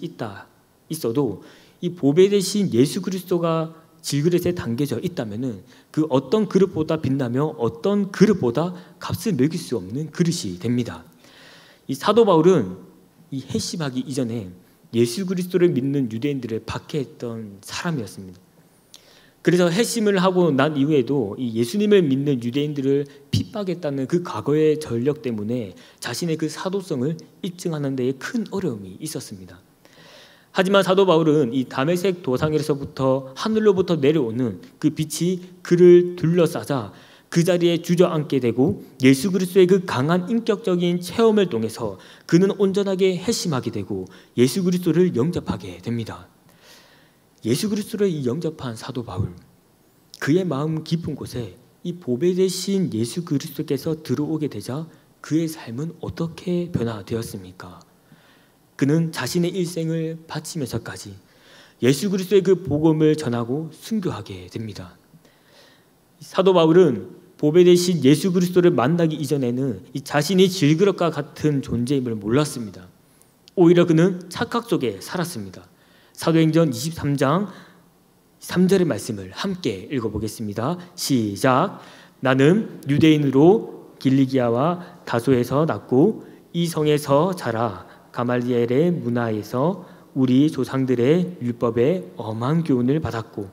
있어도 이 보배 대신 예수 그리스도가 질그릇에 담겨져 있다면은 그 어떤 그릇보다 빛나며 어떤 그릇보다 값을 매길 수 없는 그릇이 됩니다. 이 사도 바울은 이 회심하기 이전에 예수 그리스도를 믿는 유대인들을 박해했던 사람이었습니다. 그래서 회심을 하고 난 이후에도 이 예수님을 믿는 유대인들을 핍박했다는 그 과거의 전력 때문에 자신의 그 사도성을 입증하는 데에 큰 어려움이 있었습니다. 하지만 사도 바울은 이 다메섹 도상에서부터 하늘로부터 내려오는 그 빛이 그를 둘러싸자 그 자리에 주저앉게 되고 예수 그리스도의 그 강한 인격적인 체험을 통해서 그는 온전하게 회심하게 되고 예수 그리스도를 영접하게 됩니다. 예수 그리스도를 영접한 사도 바울, 그의 마음 깊은 곳에 이 보배 대신 예수 그리스도께서 들어오게 되자 그의 삶은 어떻게 변화되었습니까? 그는 자신의 일생을 바치면서까지 예수 그리스도의 그 복음을 전하고 순교하게 됩니다. 사도 바울은 보배 대신 예수 그리스도를 만나기 이전에는 이 자신이 질그릇과 같은 존재임을 몰랐습니다. 오히려 그는 착각 속에 살았습니다. 사도행전 23장 3절의 말씀을 함께 읽어보겠습니다. 시작. 나는 유대인으로 길리기아와 다소에서 났고 이 성에서 자라 가말리엘의 문화에서 우리 조상들의 율법에 엄한 교훈을 받았고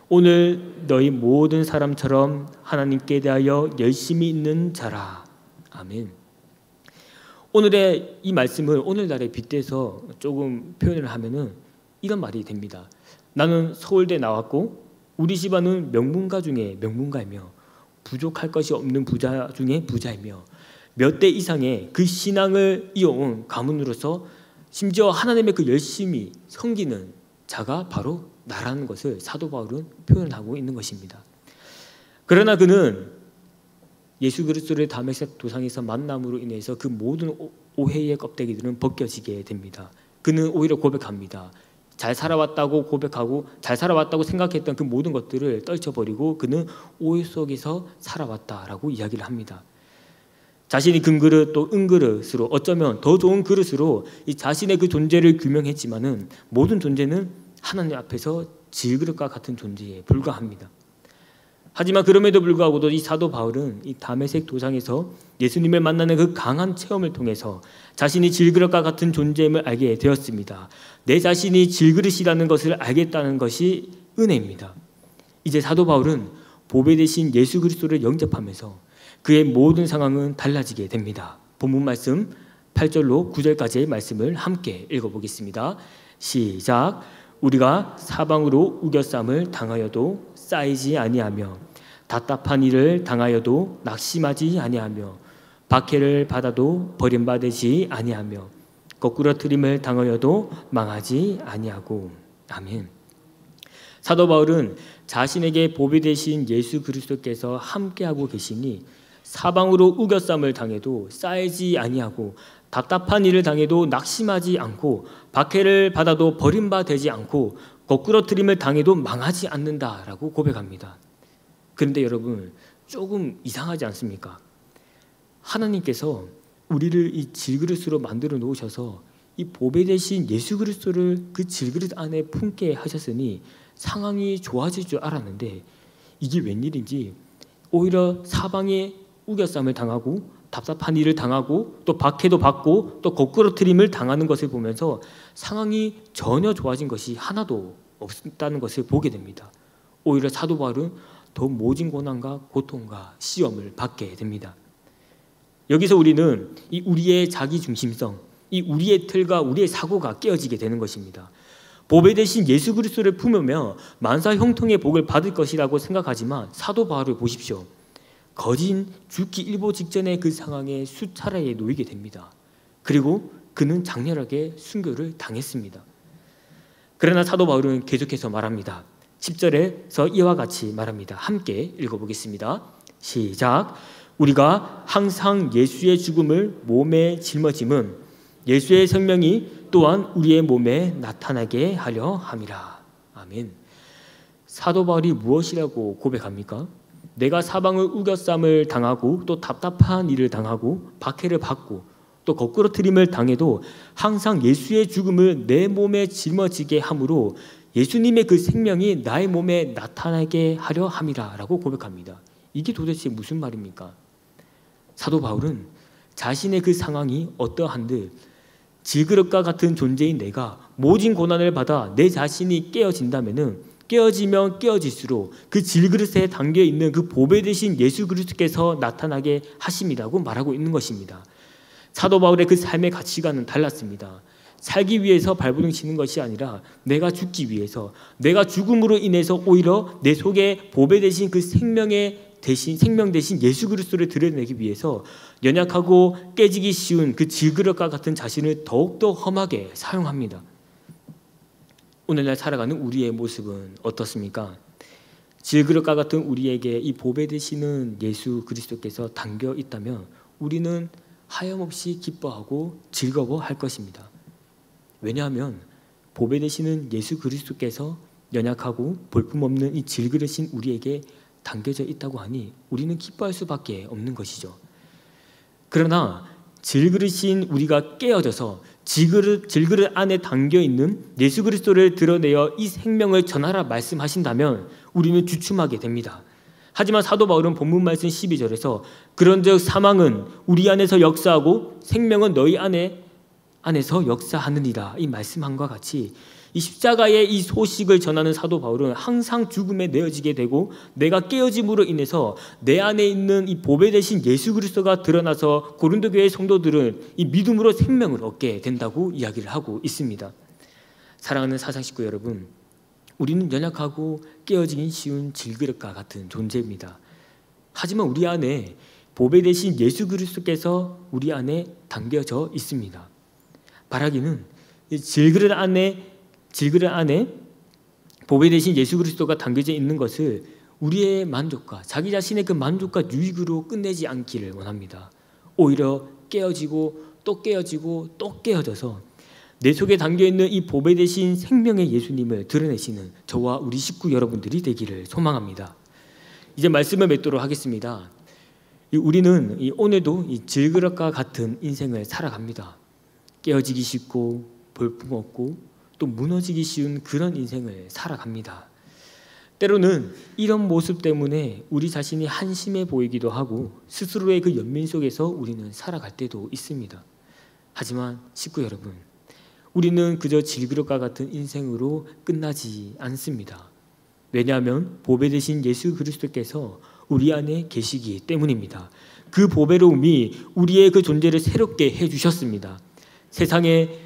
오늘 너희 모든 사람처럼 하나님께 대하여 열심히 있는 자라. 아멘. 오늘의 이 말씀을 오늘날에 빗대서 조금 표현을 하면은 이런 말이 됩니다. 나는 서울대 나왔고 우리 집안은 명문가 중에 명문가이며 부족할 것이 없는 부자 중에 부자이며 몇 대 이상의 그 신앙을 이어온 가문으로서 심지어 하나님의 그 열심히 섬기는 자가 바로 나라는 것을 사도 바울은 표현하고 있는 것입니다. 그러나 그는 예수 그리스도를 다메섹 도상에서 만남으로 인해서 그 모든 오해의 껍데기들은 벗겨지게 됩니다. 그는 오히려 고백합니다. 잘 살아왔다고 고백하고 잘 살아왔다고 생각했던 그 모든 것들을 떨쳐버리고 그는 오해 속에서 살아왔다라고 이야기를 합니다. 자신이 금그릇 또 은그릇으로 어쩌면 더 좋은 그릇으로 이 자신의 그 존재를 규명했지만은 모든 존재는 하나님 앞에서 질그릇과 같은 존재에 불과합니다. 하지만 그럼에도 불구하고도 이 사도 바울은 이 다메섹 도상에서 예수님을 만나는 그 강한 체험을 통해서 자신이 질그릇과 같은 존재임을 알게 되었습니다. 내 자신이 질그릇이라는 것을 알겠다는 것이 은혜입니다. 이제 사도 바울은 보배 되신 예수 그리스도를 영접하면서 그의 모든 상황은 달라지게 됩니다. 본문 말씀 8절로 9절까지의 말씀을 함께 읽어보겠습니다. 시작. 우리가 사방으로 우겨쌈을 당하여도 쌓이지 아니하며 답답한 일을 당하여도 낙심하지 아니하며 박해를 받아도 버림받지 아니하며 거꾸러뜨림을 당하여도 망하지 아니하고. 아멘. 사도 바울은 자신에게 보배 되신 예수 그리스도께서 함께하고 계시니 사방으로 우겨쌈을 당해도 쌓이지 아니하고 답답한 일을 당해도 낙심하지 않고 박해를 받아도 버림받지 않고 거꾸러뜨림을 당해도 망하지 않는다라고 고백합니다. 그런데 여러분, 조금 이상하지 않습니까? 하나님께서 우리를 이 질그릇으로 만들어 놓으셔서 이 보배 되신 예수 그리스도를 그 질그릇 안에 품게 하셨으니 상황이 좋아질 줄 알았는데 이게 웬일인지 오히려 사방에 우겨쌈을 당하고 답답한 일을 당하고 또 박해도 받고 또 거꾸러뜨림을 당하는 것을 보면서 상황이 전혀 좋아진 것이 하나도 없다는 것을 보게 됩니다. 오히려 사도 바울은 더 모진 고난과 고통과 시험을 받게 됩니다. 여기서 우리는 이 우리의 자기중심성, 이 우리의 틀과 우리의 사고가 깨어지게 되는 것입니다. 보배 되신 예수 그리스도를 품으며 만사 형통의 복을 받을 것이라고 생각하지만 사도 바울을 보십시오. 거진 죽기 일보 직전의 그 상황에 수차례에 놓이게 됩니다. 그리고 그는 장렬하게 순교를 당했습니다. 그러나 사도 바울은 계속해서 말합니다. 10절에서 이와 같이 말합니다. 함께 읽어보겠습니다. 시작. 우리가 항상 예수의 죽음을 몸에 짊어짐은 예수의 생명이 또한 우리의 몸에 나타나게 하려 함이라. 아멘. 사도 바울이 무엇이라고 고백합니까? 내가 사방을 우겨쌈을 당하고 또 답답한 일을 당하고 박해를 받고 또 거꾸러뜨림을 당해도 항상 예수의 죽음을 내 몸에 짊어지게 함으로 예수님의 그 생명이 나의 몸에 나타나게 하려 함이라 라고 고백합니다. 이게 도대체 무슨 말입니까? 사도 바울은 자신의 그 상황이 어떠한들 질그릇과 같은 존재인 내가 모진 고난을 받아 내 자신이 깨어진다면은 깨어지면 깨어질수록 그 질그릇에 담겨있는 그 보배 되신 예수 그리스도께서 나타나게 하심이라고 말하고 있는 것입니다. 사도 바울의 그 삶의 가치관은 달랐습니다. 살기 위해서 발버둥 치는 것이 아니라 내가 죽기 위해서, 내가 죽음으로 인해서 오히려 내 속에 보배 되신 그 생명 대신 예수 그리스도를 드러내기 위해서 연약하고 깨지기 쉬운 그 질그릇과 같은 자신을 더욱더 험하게 사용합니다. 오늘날 살아가는 우리의 모습은 어떻습니까? 질그릇과 같은 우리에게 이 보배 되시는 예수 그리스도께서 담겨 있다면 우리는 하염없이 기뻐하고 즐거워할 것입니다. 왜냐하면 보배 되시는 예수 그리스도께서 연약하고 볼품없는 이 질그릇인 우리에게 담겨져 있다고 하니 우리는 기뻐할 수밖에 없는 것이죠. 그러나 질그릇인 우리가 깨어져서 질그릇 안에 담겨있는 예수 그리스도를 드러내어 이 생명을 전하라 말씀하신다면 우리는 주춤하게 됩니다. 하지만 사도 바울은 본문 말씀 12절에서 그런즉 사망은 우리 안에서 역사하고 생명은 너희 안에서 역사하느니라 이 말씀함과 같이 이 십자가의 이 소식을 전하는 사도 바울은 항상 죽음에 내어지게 되고 내가 깨어짐으로 인해서 내 안에 있는 이 보배 되신 예수 그리스도가 드러나서 고린도 교회 성도들은 이 믿음으로 생명을 얻게 된다고 이야기를 하고 있습니다. 사랑하는 사상 식구 여러분, 우리는 연약하고 깨어지기 쉬운 질그릇과 같은 존재입니다. 하지만 우리 안에 보배 되신 예수 그리스도께서 우리 안에 담겨져 있습니다. 바라기는 이 질그릇 안에 보배 대신 예수 그리스도가 담겨져 있는 것을 우리의 만족과 자기 자신의 그 만족과 유익으로 끝내지 않기를 원합니다. 오히려 깨어지고 또 깨어지고 또 깨어져서 내 속에 담겨있는 이 보배 대신 생명의 예수님을 드러내시는 저와 우리 식구 여러분들이 되기를 소망합니다. 이제 말씀을 맺도록 하겠습니다. 우리는 오늘도 이 질그릇과 같은 인생을 살아갑니다. 깨어지기 쉽고 볼품없고 또 무너지기 쉬운 그런 인생을 살아갑니다. 때로는 이런 모습 때문에 우리 자신이 한심해 보이기도 하고 스스로의 그 연민 속에서 우리는 살아갈 때도 있습니다. 하지만 식구 여러분, 우리는 그저 질그릇과 같은 인생으로 끝나지 않습니다. 왜냐하면 보배 대신 예수 그리스도께서 우리 안에 계시기 때문입니다. 그 보배로움이 우리의 그 존재를 새롭게 해주셨습니다. 세상에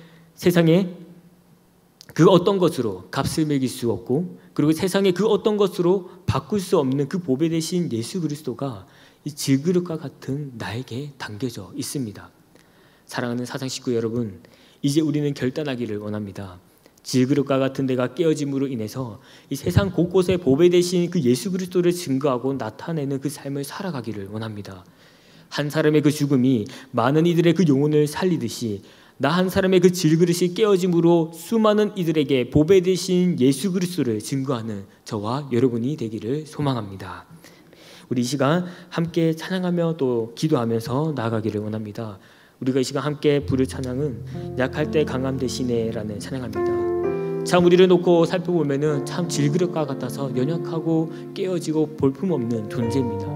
그 어떤 것으로 값을 매길 수 없고 그리고 세상에 그 어떤 것으로 바꿀 수 없는 그 보배 대신 예수 그리스도가 이 질그릇과 같은 나에게 담겨져 있습니다. 사랑하는 사상 식구 여러분, 이제 우리는 결단하기를 원합니다. 질그릇과 같은 내가 깨어짐으로 인해서 이 세상 곳곳에 보배 대신 그 예수 그리스도를 증거하고 나타내는 그 삶을 살아가기를 원합니다. 한 사람의 그 죽음이 많은 이들의 그 영혼을 살리듯이 나 한 사람의 그 질그릇이 깨어짐으로 수많은 이들에게 보배 되신 예수 그리스도를 증거하는 저와 여러분이 되기를 소망합니다. 우리 이 시간 함께 찬양하며 또 기도하면서 나아가기를 원합니다. 우리가 이 시간 함께 부를 찬양은 약할 때 강함 되시네 라는 찬양입니다. 참 우리를 놓고 살펴보면 참 질그릇과 같아서 연약하고 깨어지고 볼품없는 존재입니다.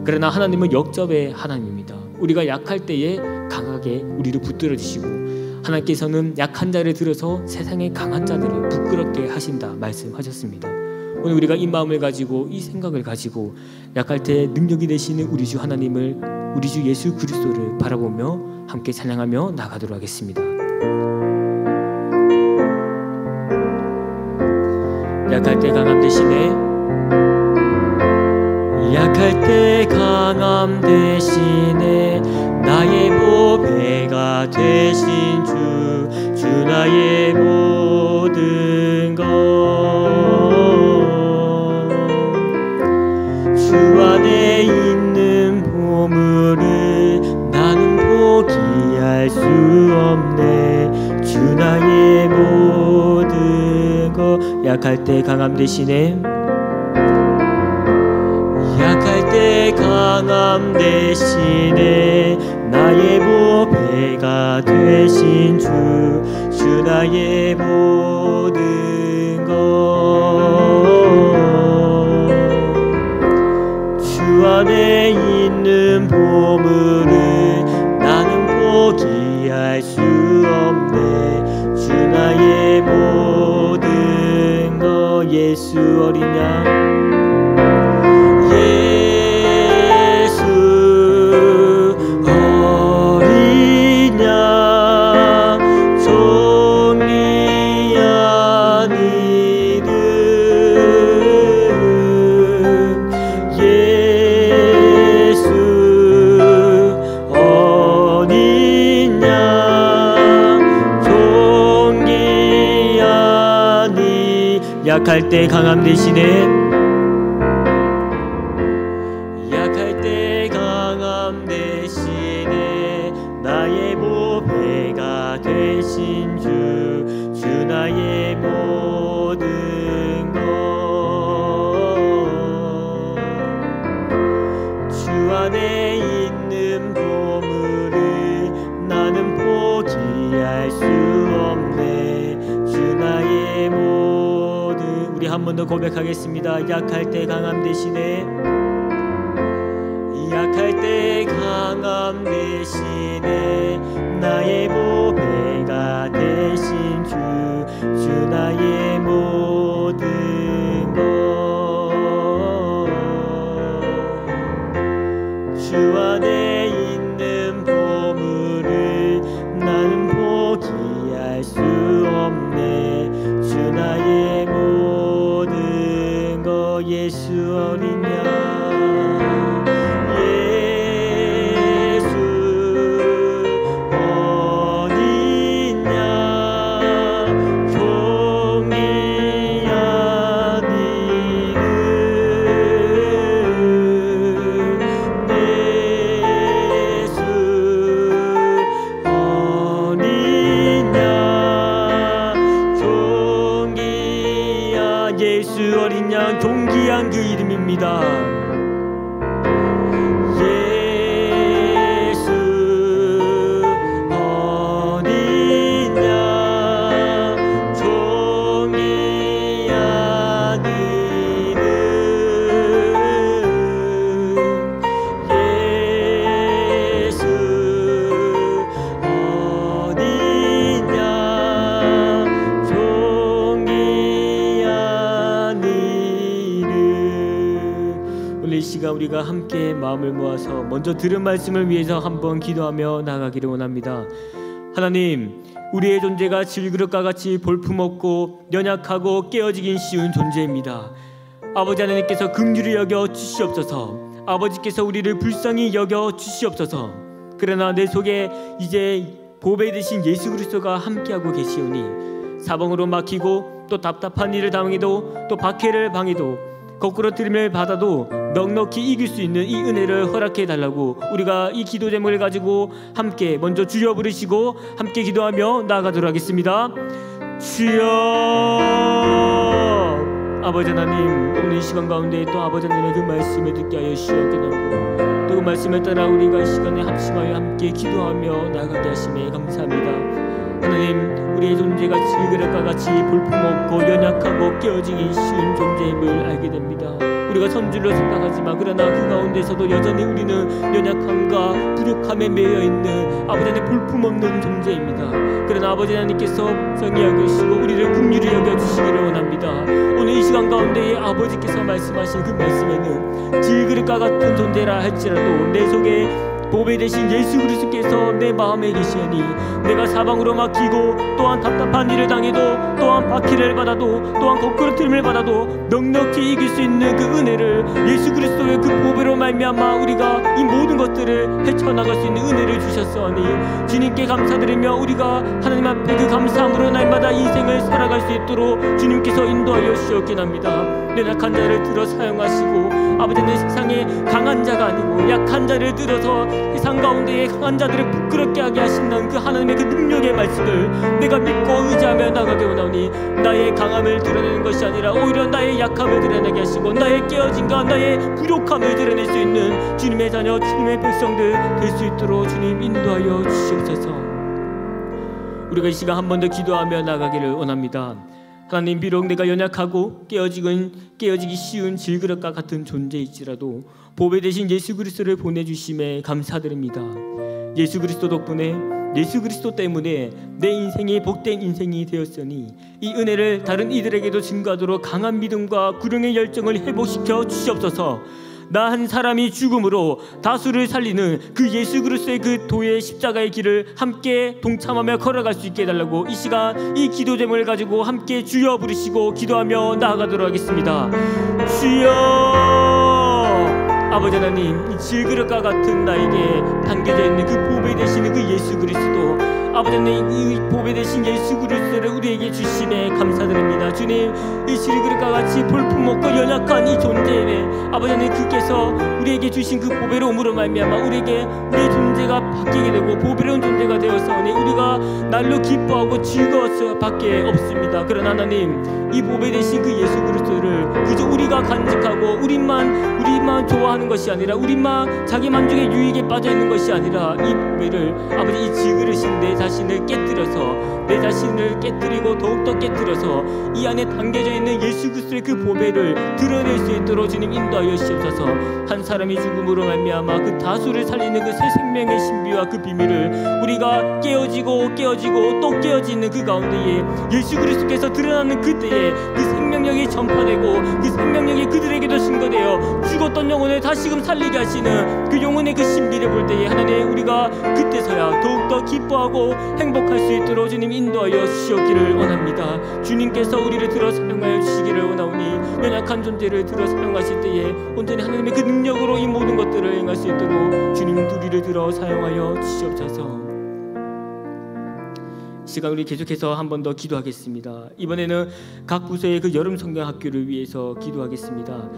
그러나 하나님은 역접의 하나님입니다. 우리가 약할 때에 강하게 우리를 붙들어 주시고 하나님께서는 약한 자를 들어서 세상의 강한 자들을 부끄럽게 하신다 말씀하셨습니다. 오늘 우리가 이 마음을 가지고 이 생각을 가지고 약할 때 능력이 되시는 우리 주 하나님을 우리 주 예수 그리스도를 바라보며 함께 찬양하며 나가도록 하겠습니다. 약할 때 강함 되시네, 약할 때 강함 되시네, 나의 보배가 되신 주 나의 모든 것, 주 안에 있는 보물을 나는 포기할 수 없네, 주 나의 모든 것. 약할 때 강함 되시네, 약할 때 강함 대신에 나의 보배가 되신 주 나의 모든 것, 주 안에 있는 보물을 나는 포기할 수 없네, 주 나의 모든 것. 예수 어린 양, 약할 때 강함 대신에, 약할 때 강함 대신에 나의 보배가 되신 주 나의 모든 것, 주 안에 있는 보물을 나는 포기할 수 없네, 주 나의 모든. 우리 한 번 더 고백하겠습니다. 약할 때 강함 대신에, 약할 때 강함 대신에 나의 보배가 되신 주 나의 모든 것, 주 안에 있는 보물을 나는 포기할 수 없네, 주 나의 모든 것. 예수 어린 양, 예수 어린 양, 예수 어린 양 존귀한 그 이름입니다. 우리가 함께 마음을 모아서 먼저 들은 말씀을 위해서 한번 기도하며 나가기를 원합니다. 하나님, 우리의 존재가 질그릇과 같이 볼품없고 연약하고 깨어지긴 쉬운 존재입니다. 아버지 하나님께서 긍휼히 여겨 주시옵소서. 아버지께서 우리를 불쌍히 여겨 주시옵소서. 그러나 내 속에 이제 보배 되신 예수 그리스도가 함께하고 계시오니 사방으로 막히고 또 답답한 일을 당해도 또 박해를 당해도 거꾸로 들음을 받아도 넉넉히 이길 수 있는 이 은혜를 허락해 달라고 우리가 이 기도 제목을 가지고 함께 먼저 주여 부르시고 함께 기도하며 나아가도록 하겠습니다. 주여. 아버지 하나님, 오늘 이 시간 가운데 또 아버지 하나님의 그 말씀을 듣게 하여 주시옵게 되고 또 그 말씀에 따라 우리가 이 시간에 합심하여 함께 기도하며 나아가게 하심에 감사합니다. 하나님, 우리의 존재가 질그릇과 같이 볼품없고 연약하고 깨어지기 쉬운 존재임을 알게 됩니다. 우리가 선줄로 생각하지만 그러나 그 가운데서도 여전히 우리는 연약함과 부족함에 매여있는 아버지 하나님 볼품없는 존재입니다. 그러나 아버지 하나님께서 정히 여기시고 우리를 긍휼히 여겨주시기를 원합니다. 오늘 이 시간 가운데에 아버지께서 말씀하신 그 말씀에는 질그릇과 같은 존재라 할지라도 내 속에 보배 되신 예수 그리스도께서 내 마음에 계시니 내가 사방으로 막히고 또한 답답한 일을 당해도 또한 박해를 받아도 또한 거꾸로 틀림을 받아도 넉넉히 이길 수 있는 그 은혜를 예수 그리스도의 그 보배로 말미암아 우리가 이 모든 것들을 헤쳐나갈 수 있는 은혜를 주셨사오니 주님께 감사드리며 우리가 하나님 앞에 그 감사함으로 날마다 인생을 살아갈 수 있도록 주님께서 인도하여 주시옵게 합니다. 연약한 자를 들어 사용하시고 아버지는 세상에 강한 자가 아니고 약한 자를 들어서 세상 가운데에 강한 자들을 부끄럽게 하게 하신다는 그 하나님의 그 능력의 말씀을 내가 믿고 의지하며 나가게 원하오니 나의 강함을 드러내는 것이 아니라 오히려 나의 약함을 드러내게 하시고 나의 깨어짐과 나의 부족함을 드러낼 수 있는 주님의 자녀 주님의 백성들 될 수 있도록 주님 인도하여 주시옵소서. 우리가 이 시간 한 번 더 기도하며 나가기를 원합니다. 하나님, 비록 내가 연약하고 깨어지기 쉬운 질그릇과 같은 존재일지라도 보배 되신 예수 그리스도를 보내주심에 감사드립니다. 예수 그리스도 덕분에 예수 그리스도 때문에 내 인생이 복된 인생이 되었으니 이 은혜를 다른 이들에게도 증거하도록 강한 믿음과 구령의 열정을 회복시켜 주시옵소서. 나 한 사람이 죽음으로 다수를 살리는 그 예수 그리스도의 그 도의 십자가의 길을 함께 동참하며 걸어갈 수 있게 해달라고 이 시간 이 기도 제목을 가지고 함께 주여 부르시고 기도하며 나아가도록 하겠습니다. 주여. 아버지 하나님, 이 질그릇과 같은 나에게 담겨져 있는 그 보배 되시는 그 예수 그리스도, 아버지 하나님, 이 보배 되신 예수 그리스도를 우리에게 주심에 감사드립니다. 주님, 이 질그릇과 같이 볼품없고 연약한 이 존재에 아버지 하나님, 그께서 우리에게 주신 그 보배로움으로 말미암아 우리에게 우리의 존재가 바뀌게 되고 보배로운 존재가 되었사오니 우리가 날로 기뻐하고 즐거워서 밖에 없습니다. 그러나 하나님, 이 보배 되신 그 예수 그리스도를 그저 우리가 간직하고 우리만 좋아하는 것이 아니라 우리만 자기 만족의 유익에 빠져 있는 것이 아니라 이 보배를 아버지 이 질그릇인 내 자신을 깨뜨려서 내 자신을 깨뜨리고 더욱더 깨뜨려서 이 안에 담겨져 있는 예수 그리스도의 그 보배를 드러낼 수 있도록 주님 인도하여 주시옵소서. 한 사람이 죽음으로 말미암아 그 다수를 살리는 그 새 생명의 신비와 그 비밀을 우리가 깨어지고 또 깨어지는 그 가운데에 예수 그리스도께서 드러나는 그때에 그 생명력이 전파되고 그 생명력이 그들에게도 증거되어 죽었던 영혼을 다시금 살리게 하시는 그 영혼의 그 신비를 볼 때에 하나님, 우리가 그때서야 더욱더 기뻐하고 행복할 수 있도록 주님 인도하여 주시옵기를 원합니다. 주님께서 우리를 들어 사용하여 주시기를 원하오니 연약한 존재를 들어 사용하실 때에 온전히 하나님의 그 능력으로 이 모든 것들을 행할 수 있도록 주님 우리를 들어 사용하여 주시옵소서. 시간 우리 계속해서 한 번 더 기도하겠습니다. 이번에는 각 부서의 그 여름 성경 학교를 위해서 기도하겠습니다.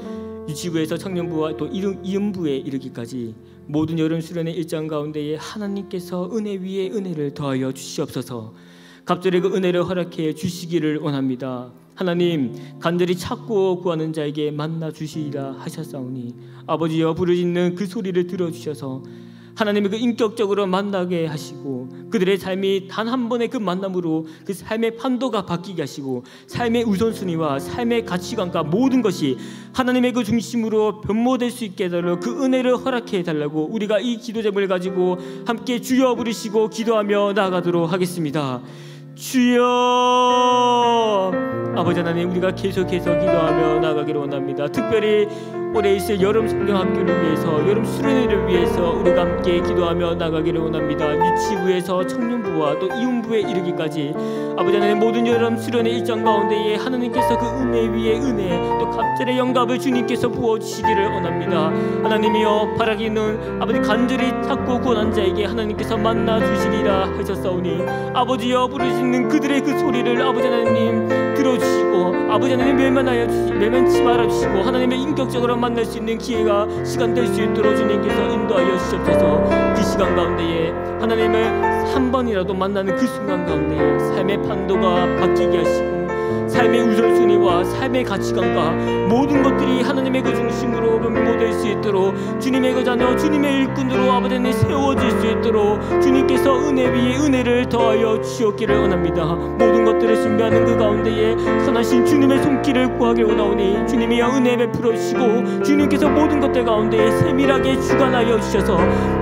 유치부에서 청년부와 또 이음부에 이르기까지 모든 여름 수련의 일정 가운데에 하나님께서 은혜 위에 은혜를 더하여 주시옵소서. 갑절의 그 은혜를 허락해 주시기를 원합니다. 하나님 간절히 찾고 구하는 자에게 만나 주시리라 하셨사오니 아버지여 부르짖는 그 소리를 들어주셔서 하나님의 그 인격적으로 만나게 하시고 그들의 삶이 단 한 번의 그 만남으로 그 삶의 판도가 바뀌게 하시고 삶의 우선순위와 삶의 가치관과 모든 것이 하나님의 그 중심으로 변모될 수 있게 해달라고 그 은혜를 허락해 달라고 우리가 이 기도 제목을 가지고 함께 주여 부르시고 기도하며 나아가도록 하겠습니다. 주여. 아버지 하나님, 우리가 계속해서 기도하며 나아가기를 원합니다. 특별히 올해 있을 여름 성경학교를 위해서, 여름 수련회를 위해서 우리가 함께 기도하며 나가기를 원합니다. 유치부에서 청년부와 또 이혼부에 이르기까지 아버지 하나님 모든 여름 수련회 일정 가운데에 하나님께서 그 은혜 위에 은혜, 또 갑절의 영감을 주님께서 부어주시기를 원합니다. 하나님이여 바라기는 아버지 간절히 찾고 구원한 자에게 하나님께서 만나 주시리라 하셨사오니 아버지여 부르시는 그들의 그 소리를 아버지 하나님 들어주시고 아버지 하나님 외면치 말아주시고 하나님의 인격적으로 만날 수 있는 기회가 시간 될 수 있도록 주님께서 인도하여 주시옵소서. 그 시간 가운데에 하나님을 한 번이라도 만나는 그 순간 가운데에 삶의 판도가 바뀌게 하시고 삶의 우선순위와 삶의 가치관과 모든 것들이 하나님의 그 중심으로 변모될 수 있도록 주님의 그 자녀 주님의 일꾼으로 아버지 하나님 세워질 수 있도록 주님께서 은혜 위에 은혜를 더하여 주시옵기를 원합니다. 모든 것들을 준비하는 그 가운데에 선하신 주님의 손길을 구하길 원하오니 주님이여 은혜 베풀어 주시고 주님께서 모든 것들 가운데에 세밀하게 주관하여 주셔서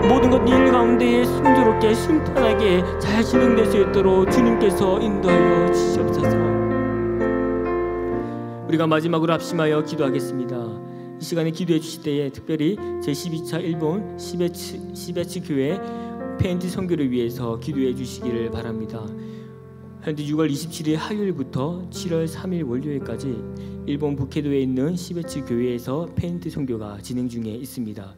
모든 것 일 가운데에 순조롭게 순탄하게 잘 진행될 수 있도록 주님께서 인도하여 주시옵소서. 우리가 마지막으로 합심하여 기도하겠습니다. 이 시간에 기도해 주실 때에 특별히 제12차 일본 시베츠 교회 페인트 선교를 위해서 기도해 주시기를 바랍니다. 현재 6월 27일 화요일부터 7월 3일 월요일까지 일본 북해도에 있는 시베츠 교회에서 페인트 선교가 진행 중에 있습니다.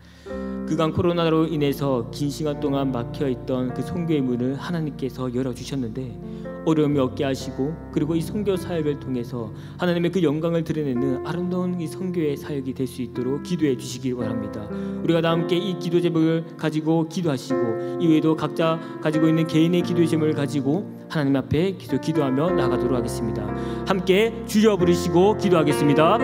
그간 코로나로 인해서 긴 시간 동안 막혀있던 그 선교의 문을 하나님께서 열어주셨는데 어려움이 없게 하시고 그리고 이 선교 사역을 통해서 하나님의 그 영광을 드러내는 아름다운 이 선교의 사역이 될 수 있도록 기도해 주시기 바랍니다. 우리가 다 함께 이 기도 제목을 가지고 기도하시고 이외에도 각자 가지고 있는 개인의 기도 제목을 가지고 하나님 앞에 기도하며 나가도록 하겠습니다. 함께 주여 부르시고 기도하겠습니다.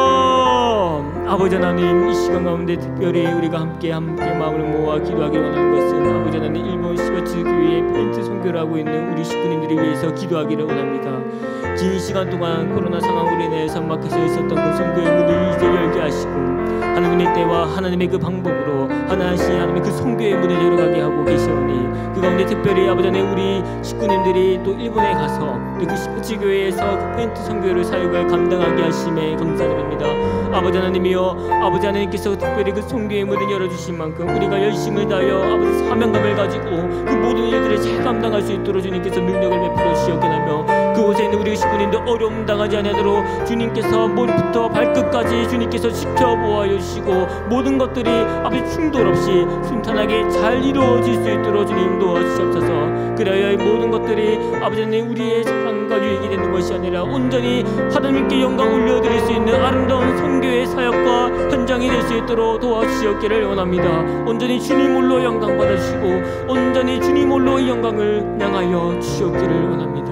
주여. 아버지 하나님, 이 시간 가운데 특별히 우리가 함께 마음을 모아 기도하기를 원하는 것은 아버지 하나님 일본 시베츠 교회의 페인트 선교를 하고 있는 우리 식구님들을 위해서 기도하기를 원합니다. 긴 시간 동안 코로나 상황으로 인해서 막혀져 있었던 그 선교의 문을 이제 열게 하시고 하나님의 때와 하나님의 그 방법으로 하나님의 그 선교의 문을 열어가게 하고 계시오니 그 가운데 특별히 아버지 하나님 우리 식구님들이 또 일본에 가서 또 그 시베츠 교회에서 그 페인트 선교를 사역을 감당하게 하심에 감사드립니다. 아버지 하나님이여, 아버지 하나님께서 특별히 그 선교의 문을 열어주신 만큼 우리가 열심을 다하여 아버지 사명감을 가지고 그 모든 일들을 잘 감당할 수 있도록 주님께서 능력을 베풀어 주시옵게 하며 그곳에 있는 우리 식구님들 어려움 당하지 않도록 주님께서 머리부터 발끝까지 주님께서 지켜보아 주시고 모든 것들이 아버지 충돌 없이 순탄하게 잘 이루어질 수 있도록 주님 도와주시옵소서. 그래야 이 모든 것들이 아버지 하나님 우리의 사랑과 유익이 되는 것이 아니라 온전히 하나님께 영광 올려드릴 수 있는 아름다운 선교의 사역과 현장이 될 수 있도록 도와주시옵기를 원합니다. 온전히 주님 홀로 영광 받아주시고 온전히 주님 홀로 이 영광을 향하여 주시옵기를 원합니다.